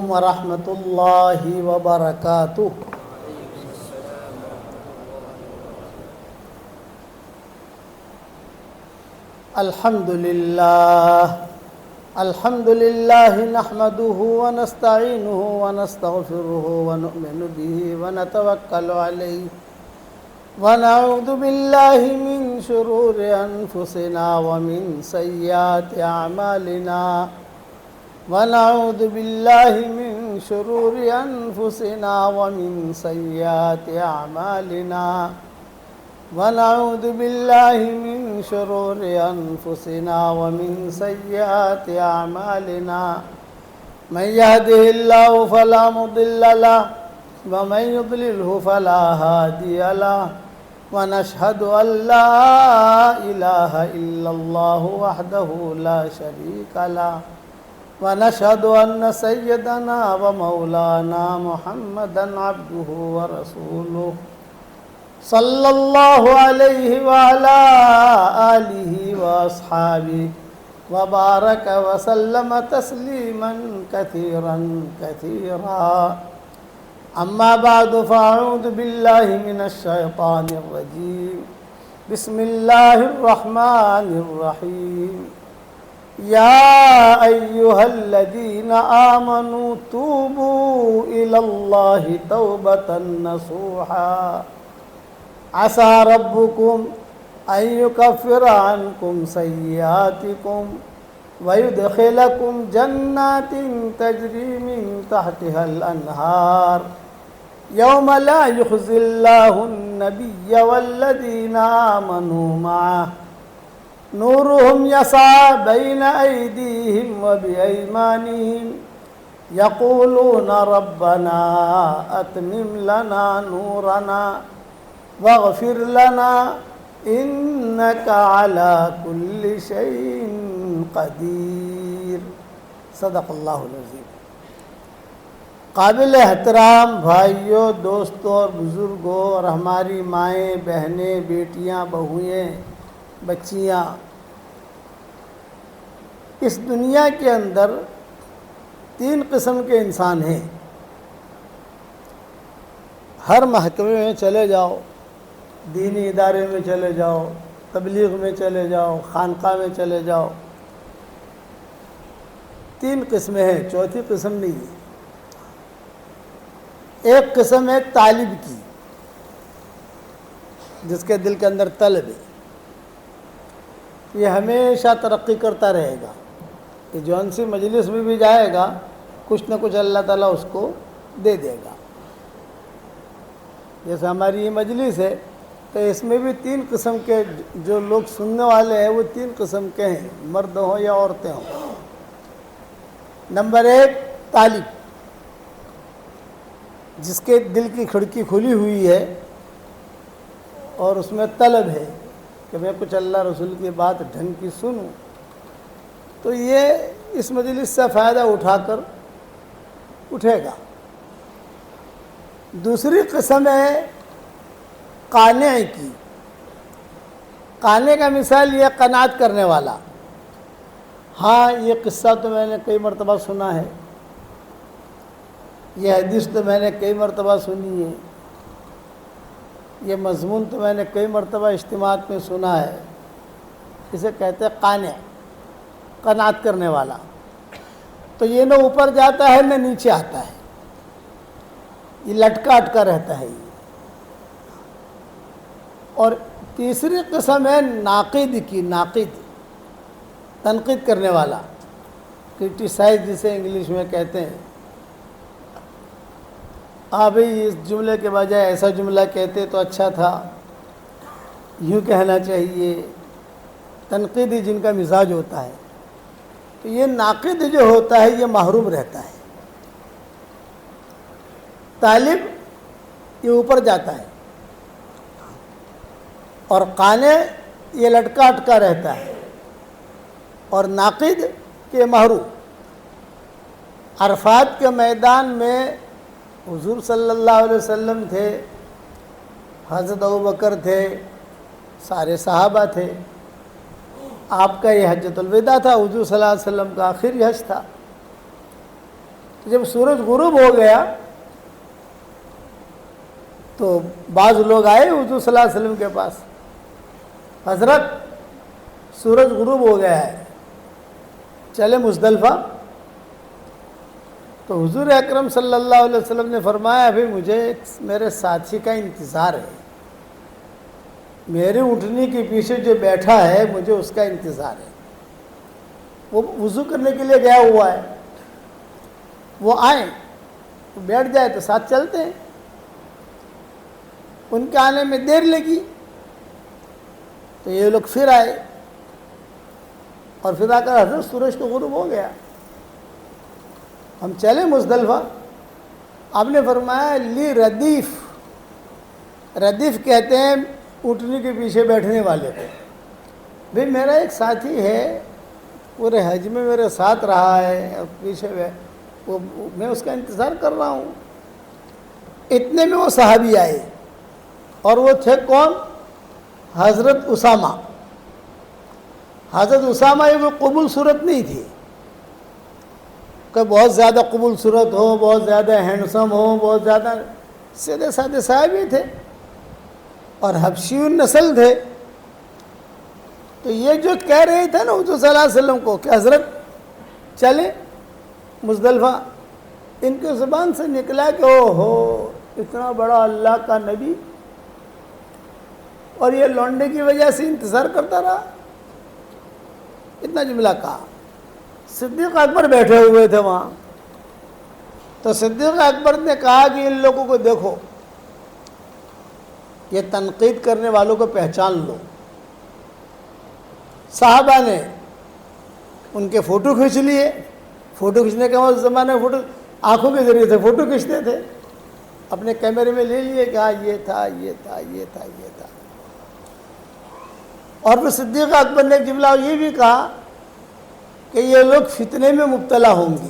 ورحمۃ اللہ وبرکاتہ۔ الحمد للہ نحمده ونستعینه ونستغفره ونؤمن به ونتوکل علیہ ونعوذ باللہ من شرور انفسنا ومن سیئات اعمالنا ونعوذ باللہ من شرور انفسنا ومن سیئات اعمالنا ونعوذ باللہ من شرور انفسنا ومن سیئات اعمالنا من يهده الله فلا مضل له ومن يضلله فلا هادي له ونشهد أن لا إله إلا الله وحده لا شريك له ونشهد أن سيدنا ومولانا محمدا عبده ورسوله صلى الله عليه وعلى آله وأصحابه وبارك وسلم تسليما كثيرا كثيرا أما بعد فأعوذ بالله من الشيطان الرجيم بسم الله الرحمن الرحيم يا أيها الذين آمنوا توبوا إلى الله توبة نصوحا عسى ربكم أن يكفر عنكم سيئاتكم ويدخلكم جنات تجري من تحتها الأنهار يوم لا يخزي الله النبي والذين آمنوا معه نورهم يسعى بين أيديهم وبأيمانهم يقولون ربنا أتمم لنا نورنا واغفر لنا إنك على كل شيء قدیر۔ صدق اللہ العظیم۔ قابل احترام بھائیوں، دوستوں اور بزرگوں اور ہماری مائیں، بہنیں، بیٹیاں، بہوئیں، بچیاں، اس دنیا کے اندر تین قسم کے انسان ہیں۔ ہر محکمے میں چلے جاؤ، دینی ادارے میں چلے جاؤ، تبلیغ میں چلے جاؤ، خانقاہ میں چلے جاؤ، تین قسمیں ہیں، چوتھی قسم نہیں ہے۔ ایک قسم ہے طالب کی، جس کے دل کے اندر طلب ہے، یہ ہمیشہ ترقی کرتا رہے گا، کہ جون سی مجلس میں بھی جائے گا کچھ نہ کچھ اللہ تعالیٰ اس کو دے دے گا۔ جیسے ہماری یہ مجلس ہے تو اس میں بھی تین قسم کے جو لوگ سننے والے ہیں وہ تین قسم کے ہیں، مرد ہوں یا عورتیں ہوں۔ نمبر ایک، طالب، جس کے دل کی کھڑکی کھلی ہوئی ہے اور اس میں طلب ہے کہ میں کچھ اللہ رسول کی بات ڈھنگ کی سنوں، تو یہ اس مجلس سے فائدہ اٹھا کر اٹھے گا۔ دوسری قسم ہے قانع کی۔ قانع کا مثال یہ قناعت کرنے والا، ہاں یہ قصہ تو میں نے کئی مرتبہ سنا ہے، یہ حدیث تو میں نے کئی مرتبہ سنی ہے، یہ مضمون تو میں نے کئی مرتبہ اجتماعات میں سنا ہے، اسے کہتے ہیں قانع، قناعت کرنے والا۔ تو یہ نہ اوپر جاتا ہے نہ نیچے آتا ہے، یہ لٹکا اٹکا رہتا ہے۔ اور تیسری قسم ہے ناقد کی، ناقد، تنقید کرنے والا، کرٹیسائز جسے انگلش میں کہتے ہیں۔ بھئی اس جملے کے بجائے ایسا جملہ کہتے تو اچھا تھا، یوں کہنا چاہیے، تنقیدی جن کا مزاج ہوتا ہے، تو یہ ناقد جو ہوتا ہے یہ محروم رہتا ہے۔ طالب یہ اوپر جاتا ہے اور قانع یہ لٹکا اٹکا رہتا ہے، اور ناقد کے محروم۔ عرفات کے میدان میں حضور صلی اللہ علیہ وسلم تھے، حضرت ابوبکر تھے، سارے صحابہ تھے، آپ کا یہ حجۃ الوداع تھا، حضور صلی اللہ علیہ وسلم کا آخری حج تھا۔ جب سورج غروب ہو گیا تو بعض لوگ آئے حضور صلی اللہ علیہ وسلم کے پاس، حضرت سورج غروب ہو گیا ہے، چلے مزدلفہ؟ تو حضور اکرم صلی اللہ علیہ وسلم نے فرمایا ابھی مجھے میرے ساتھی کا انتظار ہے، میری اٹھنے کے پیچھے جو بیٹھا ہے مجھے اس کا انتظار ہے، وہ وضو کرنے کے لیے گیا ہوا ہے، وہ آئیں تو بیٹھ جائے تو ساتھ چلتے ہیں۔ ان کے آنے میں دیر لگی تو یہ لوگ پھر آئے اور پھر آ کر حضرت سورج تو غروب ہو گیا، ہم چلے مزدلفہ؟ آپ نے فرمایا لی ردیف، ردیف کہتے ہیں اٹھنے کے پیچھے بیٹھنے والے کو، بھئی میرا ایک ساتھی ہے پورے حج میں میرے ساتھ رہا ہے اور پیچھے میں اس کا انتظار کر رہا ہوں۔ اتنے میں وہ صحابی آئے اور وہ تھے کون؟ حضرت اسامہ۔ حضرت اسامہ یہ کوئی قبول صورت نہیں تھی کہ بہت زیادہ قبول صورت ہو، بہت زیادہ ہینڈسم ہو، بہت زیادہ، سیدھے سادے صحابی تھے اور حبشی نسل تھے۔ تو یہ جو کہہ رہے تھے نا حضور صلی اللہ علیہ وسلم کو کہ حضرت چلیں مزدلفہ، ان کی زبان سے نکلا کہ او ہو اتنا بڑا اللہ کا نبی اور یہ لونڈے کی وجہ سے انتظار کرتا رہا، اتنا جملہ کہا۔ صدیق اکبر بیٹھے ہوئے تھے وہاں، تو صدیق اکبر نے کہا کہ ان لوگوں کو دیکھو، یہ تنقید کرنے والوں کو پہچان لو۔ صحابہ نے ان کے فوٹو کھینچ لیے، فوٹو کھینچنے کا اس زمانے میں فوٹو آنکھوں کے ذریعے سے فوٹو کھینچتے تھے، اپنے کیمرے میں لے لیے کہ ہاں یہ تھا یہ تھا یہ تھا یہ تھا۔ اور پھر صدیق اکبر نے ایک جملہ یہ بھی کہا کہ یہ لوگ فتنے میں مبتلا ہوں گے۔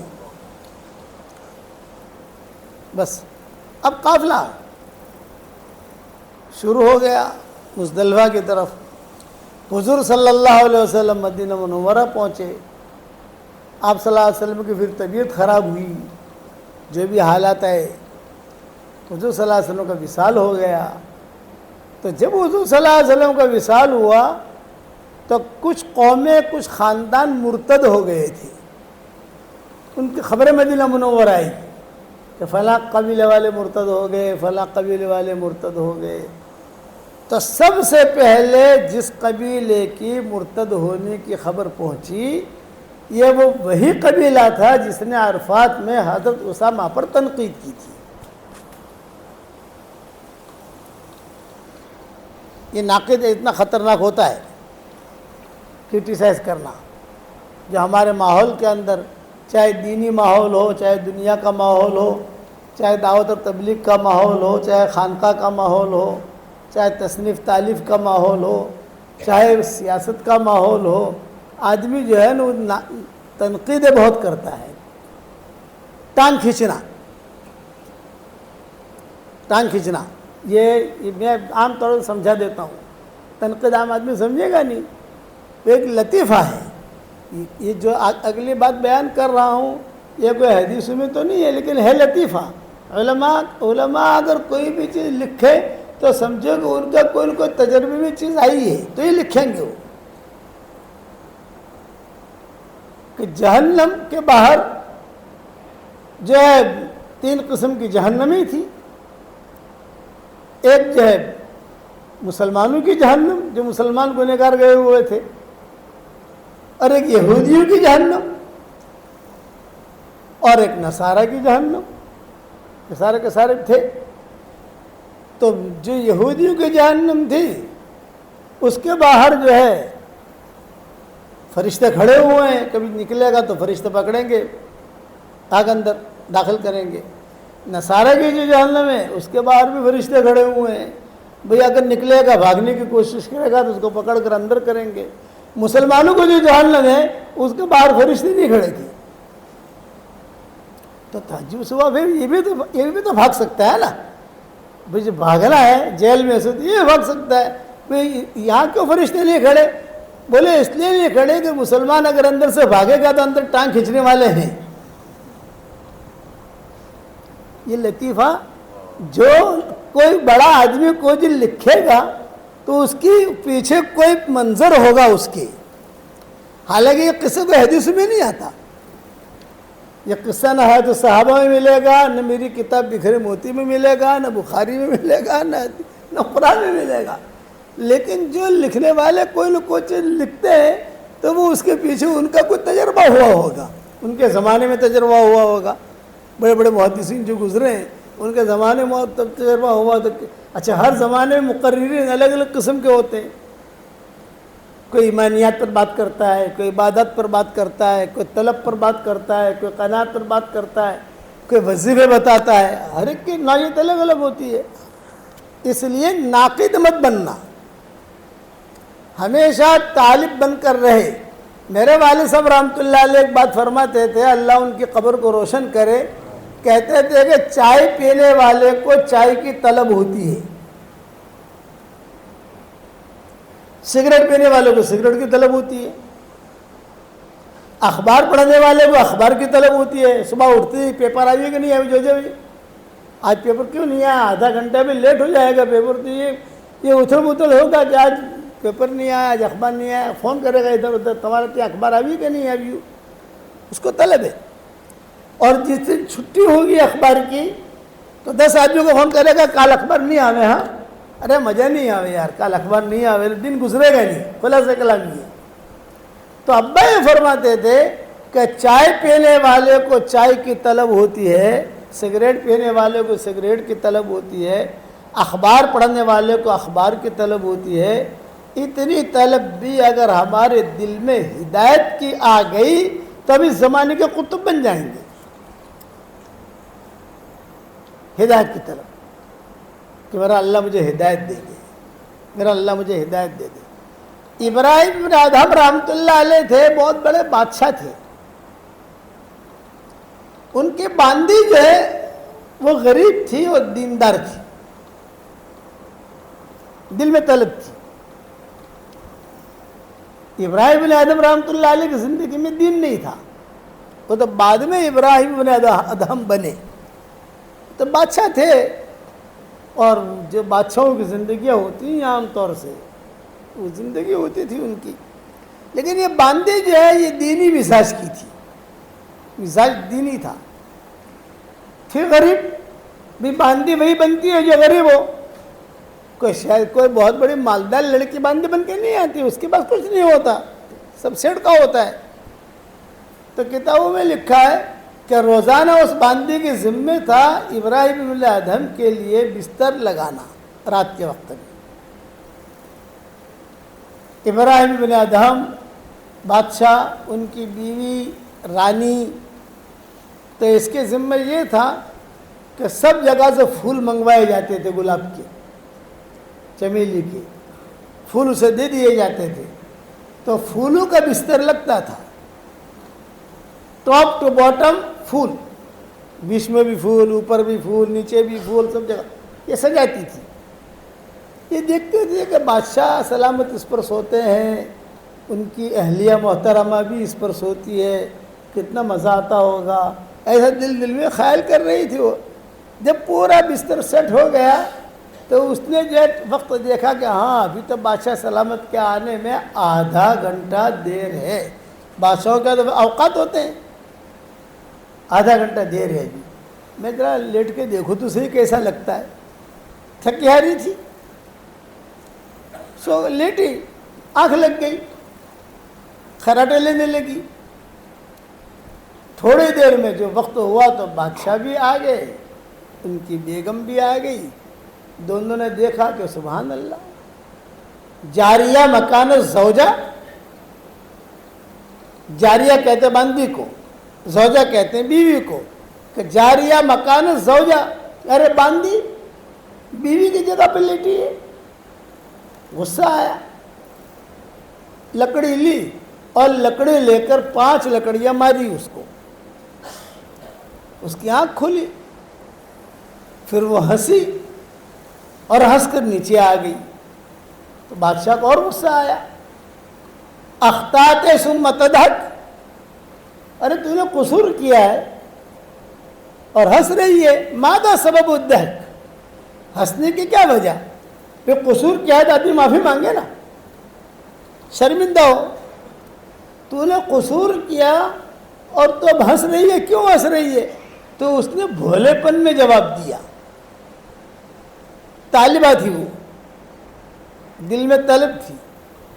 بس اب قافلہ شروع ہو گیا مزدلفہ کی طرف۔ حضور صلی اللہ علیہ وسلم مدینہ منورہ پہنچے، آپ صلی اللہ علیہ وسلم کی پھر طبیعت خراب ہوئی، جو بھی حالات آئے، حضور صلی اللہ علیہ وسلم کا وصال ہو گیا۔ تو جب حضور صلی اللہ علیہ وسلم کا وصال ہوا تو کچھ قومیں، کچھ خاندان مرتد ہو گئے تھے، ان کی خبریں مدینہ منورہ آئی کہ فلاں قبیلے والے مرتد ہو گئے، فلاں قبیلے والے مرتد ہو گئے۔ تو سب سے پہلے جس قبیلے کی مرتد ہونے کی خبر پہنچی یہ وہی قبیلہ تھا جس نے عرفات میں حضرت اسامہ پر تنقید کی تھی۔ یہ ناقد اتنا خطرناک ہوتا ہے کرٹیسائز کرنا، جو ہمارے ماحول کے اندر، چاہے دینی ماحول ہو، چاہے دنیا کا ماحول ہو، چاہے دعوت اور تبلیغ کا ماحول ہو، چاہے خانقاہ کا ماحول ہو، چاہے تصنیف تالیف کا ماحول ہو، چاہے سیاست کا ماحول ہو، آدمی جو ہے نا تنقیدیں بہت کرتا ہے۔ ٹانگ کھینچنا یہ میں عام طور پر سمجھا دیتا ہوں، تنقید عام آدمی سمجھے گا نہیں، ایک لطیفہ ہے۔ یہ جو اگلی بات بیان کر رہا ہوں یہ کوئی حدیث میں تو نہیں ہے، لیکن ہے لطیفہ۔ علماء اگر کوئی بھی چیز لکھے تو سمجھو کہ ان کا کوئی نہ کوئی تجربے میں چیز آئی ہے تو یہ لکھیں گے وہ، کہ جہنم کے باہر جو ہے 3 قسم کی جہنمی تھی، ایک جو ہے مسلمانوں کی جہنم جو مسلمان گنہگار گئے ہوئے تھے، اور ایک یہودیوں کی جہنم، اور ایک نصارہ کی جہنم، یہ سارے کے سارے تھے۔ تو جو یہودیوں کی جہنم تھی اس کے باہر جو ہے فرشتے کھڑے ہوئے ہیں، کبھی نکلے گا تو فرشتے پکڑیں گے، آگ اندر داخل کریں گے۔ نصارہ کی جو جہنم ہے اس کے باہر بھی فرشتے کھڑے ہوئے ہیں، بھئی اگر نکلے گا بھاگنے کی کوشش کرے گا تو اس کو پکڑ کر اندر کریں گے۔ مسلمانوں کو جو جہنم ہے اس کے باہر فرشتے نہیں کھڑے تھے۔ تو تعجب سے ہوا پھر یہ بھی تو بھاگ سکتا ہے نا، بھئی جو بھاگنا ہے جیل میں سے یہ بھاگ سکتا ہے، بھئی یہاں کیوں فرشتے نہیں کھڑے؟ بولے اس لیے نہیں کھڑے کہ مسلمان اگر اندر سے بھاگے گا تو اندر ٹانگ کھینچنے والے ہیں، یہ لطیفہ جو کوئی بڑا آدمی کوئی جو لکھے گا تو اس کی پیچھے کوئی منظر ہوگا اس کی، حالانکہ یہ قصہ کوئی حدیث میں نہیں آتا، یہ قصہ نہ ہے تو صحابہ میں ملے گا، نہ میری کتاب بکھرے موتی میں ملے گا، نہ بخاری میں ملے گا، نہ قرآن میں ملے گا، لیکن جو لکھنے والے کوئی نہ کوئی چیز لکھتے ہیں تو وہ اس کے پیچھے ان کا کوئی تجربہ ہوا ہوگا، ان کے زمانے میں تجربہ ہوا ہوگا، بڑے بڑے محدثین جو گزرے ہیں ان کے زمانے میں تجربہ ہوا تو اچھا ہر زمانے میں مقررین الگ الگ قسم کے ہوتے ہیں، کوئی ایمانیات پر بات کرتا ہے، کوئی عبادت پر بات کرتا ہے، کوئی طلب پر بات کرتا ہے، کوئی قناعت پر بات کرتا ہے، کوئی وظیفے بتاتا ہے، ہر ایک کی نوعیت الگ الگ ہوتی ہے، اس لیے ناقد مت بننا، ہمیشہ طالب بن کر رہے۔ میرے والد صاحب رحمۃ اللہ علیہ ایک بات فرماتے تھے، اللہ ان کی قبر کو روشن کرے، کہتے تھے کہ چائے پینے والے کو چائے کی طلب ہوتی ہے، سگریٹ پینے والے کو سگریٹ کی طلب ہوتی ہے، اخبار پڑھنے والے کو اخبار کی طلب ہوتی ہے، صبح اٹھتے ہی پیپر آئیے کہ نہیں آئے، جو آج پیپر کیوں نہیں آیا، آدھا گھنٹہ میں لیٹ ہو جائے گا پیپر، تو یہ اتھل متھل ہوگا کہ آج پیپر نہیں آیا، آج اخبار نہیں آیا، فون کرے گا ادھر ادھر، تمہارا اخبار آئی کہ نہیں آئی، اس کو طلب ہے۔ اور جس دن چھٹی ہوگی اخبار کی تو 10 آدمیوں کو فون کرے گا کال اخبار نہیں آوے، ہاں ارے مزہ نہیں آوے یار، کال اخبار نہیں آوے، دن گزرے گا نہیں، خلاصہ کلام یہ۔ تو ابا یہ فرماتے تھے کہ چائے پینے والے کو چائے کی طلب ہوتی ہے، سگریٹ پینے والے کو سگریٹ کی طلب ہوتی ہے، اخبار پڑھنے والے کو اخبار کی طلب ہوتی ہے، اتنی طلب بھی اگر ہمارے دل میں ہدایت کی آ گئی تو ہم اس زمانے کے قطب بن جائیں گے۔ ہدایت کی طلب کہ میرا اللہ مجھے ہدایت دے دے، میرا اللہ مجھے ہدایت دے دے۔ ابراہیم بن ادہم رحمۃ اللہ علیہ تھے، بہت بڑے بادشاہ تھے، ان کی باندی جو ہے وہ غریب تھی اور دیندار تھی، دل میں طلب تھی۔ ابراہیم بن ادہم رحمۃ اللہ علیہ کی زندگی میں دین نہیں تھا، وہ تو بعد میں ابراہیم بن ادہم بنے، تو بادشاہ تھے، اور جو بادشاہوں کی زندگیاں ہوتی ہیں عام طور سے وہ زندگی ہوتی تھی ان کی، لیکن یہ باندی جو ہے یہ دینی مزاج کی تھی، مزاج دینی تھا، پھر غریب بھی باندی وہی بنتی ہے جو غریب ہو، کوئی شاید کوئی بہت بڑی مالدار لڑکی باندی بن کے نہیں آتی، اس کے پاس کچھ نہیں ہوتا، سب سیٹ کا ہوتا ہے۔ تو کتابوں میں لکھا ہے کہ روزانہ اس باندی کے ذمہ تھا ابراہیم بن ادہم کے لیے بستر لگانا رات کے وقت میں۔ ابراہیم بن ادہم بادشاہ، ان کی بیوی رانی، تو اس کے ذمہ یہ تھا کہ سب جگہ سے پھول منگوائے جاتے تھے، گلاب کے، چمیلی کے پھول اسے دے دیے جاتے تھے، تو پھولوں کا بستر لگتا تھا، ٹاپ ٹو باٹم پھول، بیچ میں بھی پھول، اوپر بھی پھول، نیچے بھی پھول، سب جگہ یہ سجاتی تھی۔ یہ دیکھتے تھے کہ بادشاہ سلامت اس پر سوتے ہیں، ان کی اہلیہ محترمہ بھی اس پر سوتی ہے، کتنا مزہ آتا ہوگا، ایسا دل میں خیال کر رہی تھی وہ۔ جب پورا بستر سیٹ ہو گیا تو اس نے جو وقت دیکھا کہ ہاں ابھی تو بادشاہ سلامت کے آنے میں آدھا گھنٹہ دیر ہے، بادشاہوں کے تو اوقات ہوتے ہیں، آدھا گھنٹہ دیر ہے جی، میں ذرا لیٹ کے دیکھوں تو صحیح کیسا لگتا ہے، تھکی ہاری تھی، سو لیٹی، آنکھ لگ گئی، خراٹے لینے لگی، تھوڑی دیر میں جو وقت ہوا تو بادشاہ بھی آ گئے، ان کی بیگم بھی آ گئی، دونوں نے دیکھا کہ سبحان اللہ، جاریہ مکان زوجہ، جاریہ کہتے باندی کو، زوجہ کہتے ہیں بیوی کو، کہ جاریہ مکان زوجہ، ارے باندی بیوی کی جگہ پہ لیٹی ہے۔ غصہ آیا، لکڑی لی اور لکڑی لے کر 5 لکڑیاں ماری اس کو، اس کی آنکھ کھلی، پھر وہ ہنسی اور ہنس کر نیچے آ گئی، تو بادشاہ کو اور غصہ آیا، اخطأت ثم تضحک، ارے تو نے قصور کیا ہے اور ہنس رہی ہے. ماذا سبب الضحک؟ ہنسنے کی کیا وجہ؟ پھر قصور کیا ہے تو آدمی معافی مانگے نا. شرمندہ ہو تو نے قصور کیا اور تو اب ہنس رہی ہے, کیوں ہنس رہی ہے؟ تو اس نے بھولے پن میں جواب دیا. طالبہ تھی وہ, دل میں طلب تھی,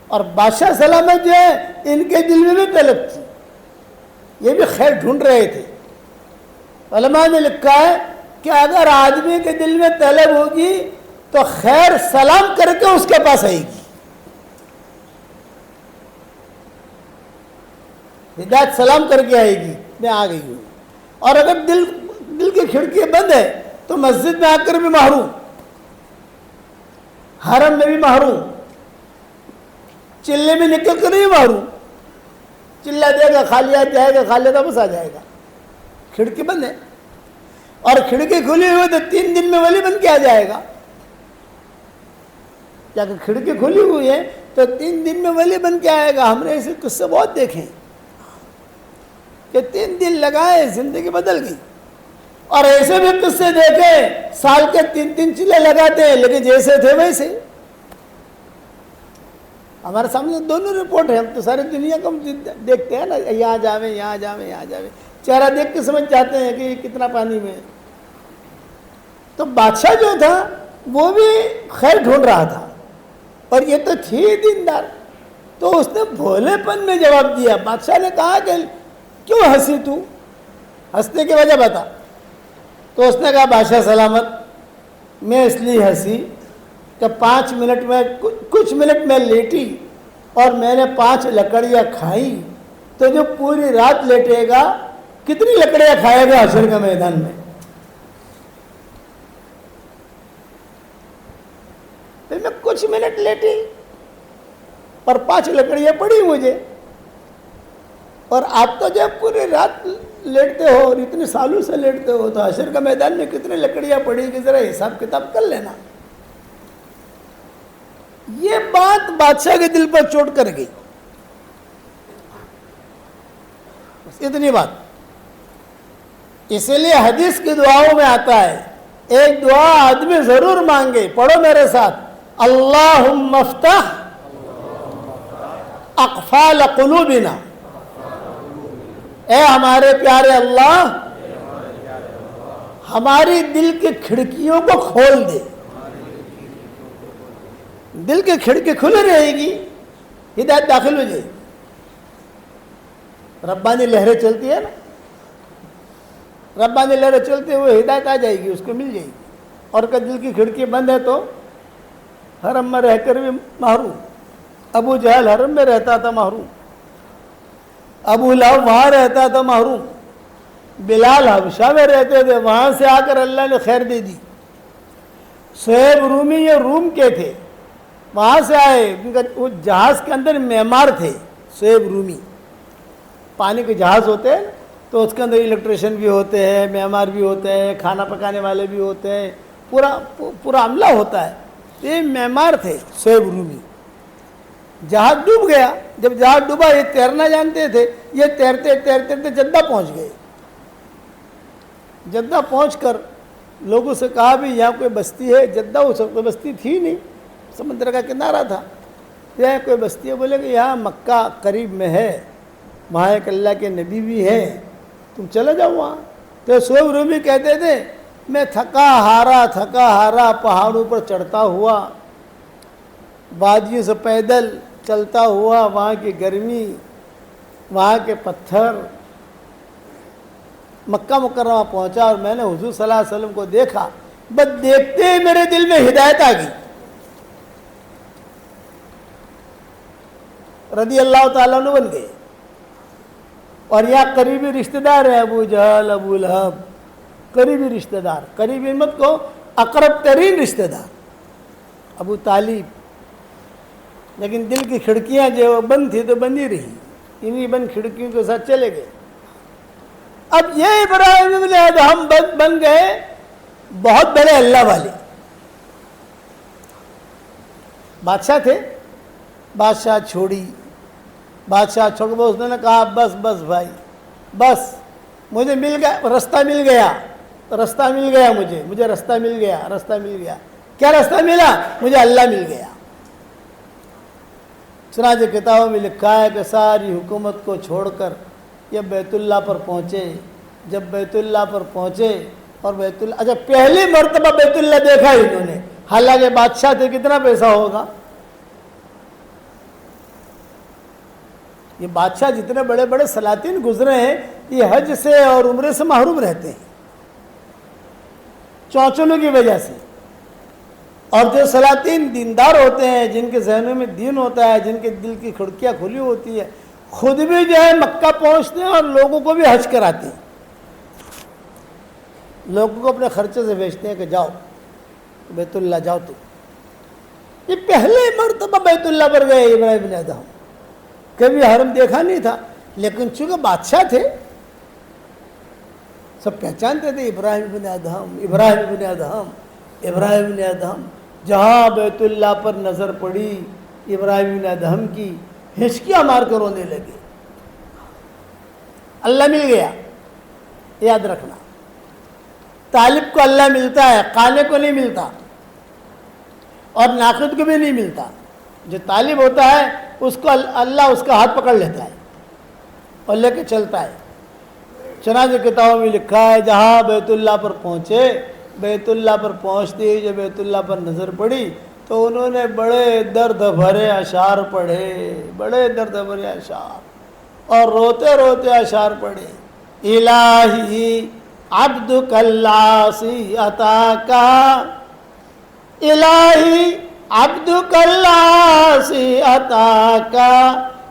اور بادشاہ سلامت جو ہے ان کے دل میں بھی طلب تھی, یہ بھی خیر ڈھونڈ رہے تھے. علماء نے لکھا ہے کہ اگر آدمی کے دل میں طلب ہوگی تو خیر سلام کر کے اس کے پاس آئے گی, ہدایت سلام کر کے آئے گی, میں آ گئی ہوں. اور اگر دل کی کھڑکی بند ہے تو مسجد میں آ کر بھی محروم, حرم میں بھی محروم, چلے میں نکل کر بھی محروم. چلا دے گا خالیات جائے گا, خالی کا بس آ جائے گا. کھڑکی بند ہے, اور کھڑکی کھلی ہوئی تو 3 دن میں ولی بن کے آ جائے گا. کیا کہ کھڑکی کھلی ہوئی ہے تو 3 دن میں ولی بن کے آئے گا. ہم نے ایسے قصے بہت دیکھے کہ 3 دن لگائے زندگی بدل گئی, اور ایسے بھی قصے دیکھے سال کے 3 چلے لگاتے ہیں لیکن جیسے تھے ویسے. ہمارے سامنے دونوں رپورٹ ہے, ہم تو ساری دنیا کو دیکھتے ہیں نا, یہاں جاویں یہاں جاویں یہاں جاویں, چہرہ دیکھ کے سمجھ جاتے ہیں کہ یہ کتنا پانی میں ہے. تو بادشاہ جو تھا وہ بھی خیر ڈھونڈ رہا تھا, اور یہ تو تھی دیندار. تو اس نے بھولے پن میں جواب دیا. بادشاہ نے کہا کہ کیوں ہنسی تو, ہنسنے کی وجہ بتا. تو اس نے کہا بادشاہ سلامت, میں اس لیے ہنسی کہ 5 منٹ میں کچھ منٹ میں لیٹی اور میں نے 5 لکڑیاں کھائیں, تو جو پوری رات لیٹے گا کتنی لکڑیاں کھائے گا حشر کے میدان میں؟ پھر میں کچھ منٹ لیٹی اور 5 لکڑیاں پڑی مجھے, اور آپ تو جب پوری رات لیٹتے ہو اور اتنے سالوں سے لیٹتے ہو تو حشر کا میدان میں کتنی لکڑیاں پڑی گی, ذرا حساب کتاب کر لینا. یہ بات بادشاہ کے دل پر چوٹ کر گئی. اتنی بات. اسی لیے حدیث کی دعاؤں میں آتا ہے ایک دعا آدمی ضرور مانگے, پڑھو میرے ساتھ, اللہم افتح اقفال قلوبنا, اے ہمارے پیارے اللہ ہماری دل کی کھڑکیوں کو کھول دے. دل کی کھڑکی کھلی رہے گی, ہدایت داخل ہو جائے گی. ربانی لہریں چلتی ہے نا, ربانی لہریں چلتے ہوئے ہدایت آ جائے گی, اس کو مل جائے گی. اور اگر دل کی کھڑکی بند ہے تو حرم میں رہ کر بھی محروم. ابو جہل حرم میں رہتا تھا محروم, ابو لہب وہاں رہتا تھا محروم, بلال حبشہ میں رہتے تھے, وہاں سے آ کر اللہ نے خیر دے دی. صہیب رومی یہ روم کے تھے, وہاں سے آئے, وہ جہاز کے اندر معمار تھے. صہیب رومی پانی کے جہاز ہوتے ہیں تو اس کے اندر الیکٹریشین بھی ہوتے ہیں, معمار بھی ہوتے ہیں, کھانا پکانے والے بھی ہوتے ہیں, پورا عملہ ہوتا ہے. یہ معمار تھے صہیب رومی. جہاز ڈوب گیا, جب جہاز ڈوبا یہ تیرنا جانتے تھے, یہ تیرتے تیرتے جدہ پہنچ گئے. جدہ پہنچ کر لوگوں سے کہا بھی یہاں کوئی بستی ہے. جدہ اس وقت بستی تھی نہیں, سمندر کا کنارہ تھا. یہاں کوئی بستی ہے؟ بولے کہ یہاں مکہ قریب میں ہے, وہاں ایک اللہ کے نبی بھی ہے, تم چلے جاؤ وہاں. تو صہیب رومی کہتے تھے میں تھکا ہارا پہاڑوں پر چڑھتا ہوا, وادیوں سے پیدل چلتا ہوا, وہاں کی گرمی, وہاں کے پتھر, مکہ مکرمہ پہنچا اور میں نے حضور صلی اللہ علیہ وسلم کو دیکھا. بس دیکھتے ہی میرے دل میں ہدایت آ گئی. رضی اللہ تعالیٰ عنہ بن گئے. اور یہاں قریبی رشتہ دار ہیں ابو جہل, ابو لہب, قریبی رشتہ دار. قریبی مت کو اقرب ترین رشتہ دار ابو طالب. لیکن دل کی کھڑکیاں جو بند تھی تو بند ہی رہی, انہی بند کھڑکیوں کے ساتھ چلے گئے. اب یہ ابراہیم ابن ادہم بن گئے بہت بڑے اللہ والے. بادشاہ تھے, بادشاہ چھوڑ کے اس نے کہا بس بھائی, بس مجھے مل گیا, رستہ مل گیا, راستہ مل گیا مجھے راستہ مل گیا، راستہ مل گیا۔ کیا راستہ ملا؟ مجھے اللہ مل گیا۔ چنانچہ کتابوں میں لکھا ہے کہ ساری حکومت کو چھوڑ کر یہ بیت اللہ پر پہنچے۔ جب بیت اللہ پر پہنچے اور بیت اللہ، اچھا پہلی مرتبہ بیت اللہ دیکھا انہوں نے، حالانکہ بادشاہ تھے، کتنا پیسہ ہوگا؟ یہ بادشاہ جتنے بڑے بڑے سلاطین گزرے ہیں یہ حج سے اور عمرے سے محروم رہتے ہیں چونچلوں کی وجہ سے۔ اور جو سلاطین دیندار ہوتے ہیں، جن کے ذہنوں میں دین ہوتا ہے، جن کے دل کی کھڑکیاں کھلی ہوتی ہے، خود بھی جو ہے مکہ پہنچتے ہیں اور لوگوں کو بھی حج کراتے ہیں، لوگوں کو اپنے خرچے سے بھیجتے ہیں کہ جاؤ بیت اللہ جاؤ۔ تو یہ پہلے مرتبہ بیت اللہ پر گئے ابراہیم بن ادہم، کبھی حرم دیکھا نہیں تھا، لیکن چونکہ بادشاہ تھے سب پہچانتے تھے ابراہیم بن ادہم، ابراہیم بن ادہم، ابراہیم بن ادہم۔ جہاں بیت اللہ پر نظر پڑی ابراہیم بن ادہم کی، ہچکیاں مار کر رونے لگے۔ اللہ مل گیا، یاد رکھنا، طالب کو اللہ ملتا ہے، قانے کو نہیں ملتا، اور ناقد کو بھی نہیں ملتا۔ جو طالب ہوتا ہے اس کو اللہ اس کا ہاتھ پکڑ لیتا ہے اور لے کے چلتا ہے۔ چنانچہ کتابوں میں لکھا ہے جہاں بیت اللہ پر پہنچے، بیت اللہ پر پہنچتے ہی جب بیت اللہ پر نظر پڑی تو انہوں نے بڑے درد بھرے اشعار پڑھے، بڑے درد بھرے اشعار، اور روتے روتے اشعار پڑھے۔ الہی عبدک العاصی عطاکا، الہی عبدک العاصی عطاکا،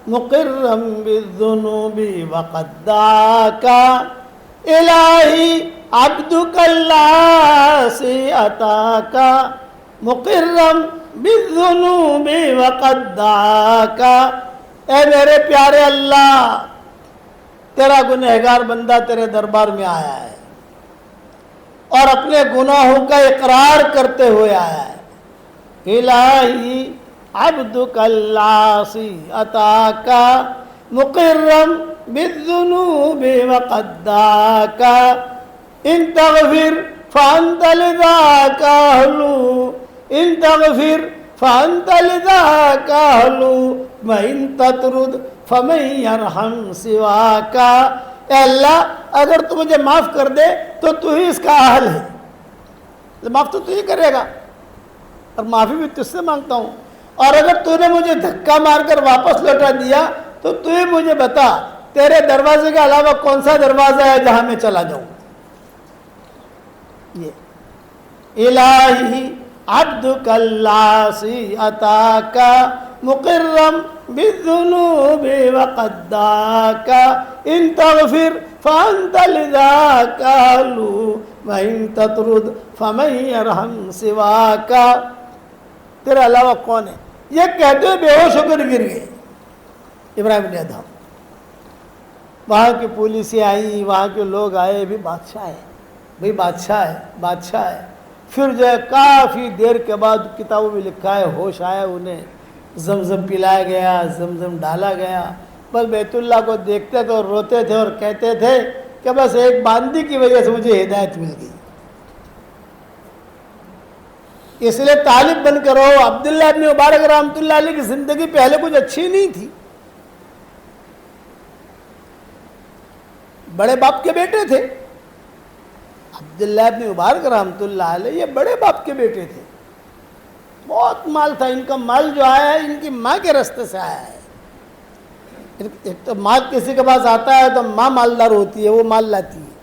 مقرم بالذنوب وقد دعاکا، الہی عبدک العاصی عطاکا، مقرم بالذنوب وقد دعاکا۔ اے میرے پیارے اللہ، تیرا گنہگار بندہ تیرے دربار میں آیا ہے اور اپنے گناہوں کا اقرار کرتے ہوئے آیا ہے۔ الہی عبدک العاصی عطاکا، مقرم بالذنوب وقد دعاکا، ان تغفر فانت لذاک اہل، ان تغفر فانت لذاک اہل، وان تطرد فمن یرحم سواک۔ اے اللہ، اگر تو مجھے معاف کر دے تو تو ہی اس کا اہل ہے، معاف تو ہی کرے گا، اور معافی بھی تجھ سے مانگتا ہوں، اور اگر تو نے مجھے دھکا مار کر واپس لوٹا دیا تو تو ہی مجھے بتا تیرے دروازے کے علاوہ کون سا دروازہ ہے جہاں میں چلا جاؤں۔ یہ الہی عبدک العاصی عطاکا، مقرم بالذنوب وقد دعاکا، ان تغفر فانت لذاک اہل، وان تطرد فمن یرحم سواکا۔ تیرے علاوہ کون ہے؟ یہ کہتے ہوئے بے ہوش ہو کر گر گئے ابراہیم بن ادہم۔ وہاں کی پولیسیں آئیں، وہاں کے لوگ آئے، بھی بادشاہ ہے، بھئی بادشاہ ہے، بادشاہ ہے۔ پھر جو ہے کافی دیر کے بعد کتابوں میں لکھا ہے ہوش آیا انہیں، زمزم پلایا گیا، زمزم ڈالا گیا، بس بیت اللہ کو دیکھتے تھے اور روتے تھے اور کہتے تھے کہ بس ایک باندی کی وجہ سے مجھے ہدایت مل گئی۔ اس لیے طالب بن کر رہو۔ عبداللہ ابن مبارک رحمۃ اللہ علیہ کی زندگی پہلے کچھ اچھی نہیں تھی، بڑے باپ کے بیٹے تھے عبداللہ ابن مبارک رحمۃ اللہ علیہ، یہ بڑے باپ کے بیٹے تھے، بہت مال تھا ان کا۔ مال جو آیا ہے ان کی ماں کے راستے سے آیا ہے۔ ایک تو مال کسی کے پاس آتا ہے تو ماں مالدار ہوتی ہے، وہ مال لاتی ہے،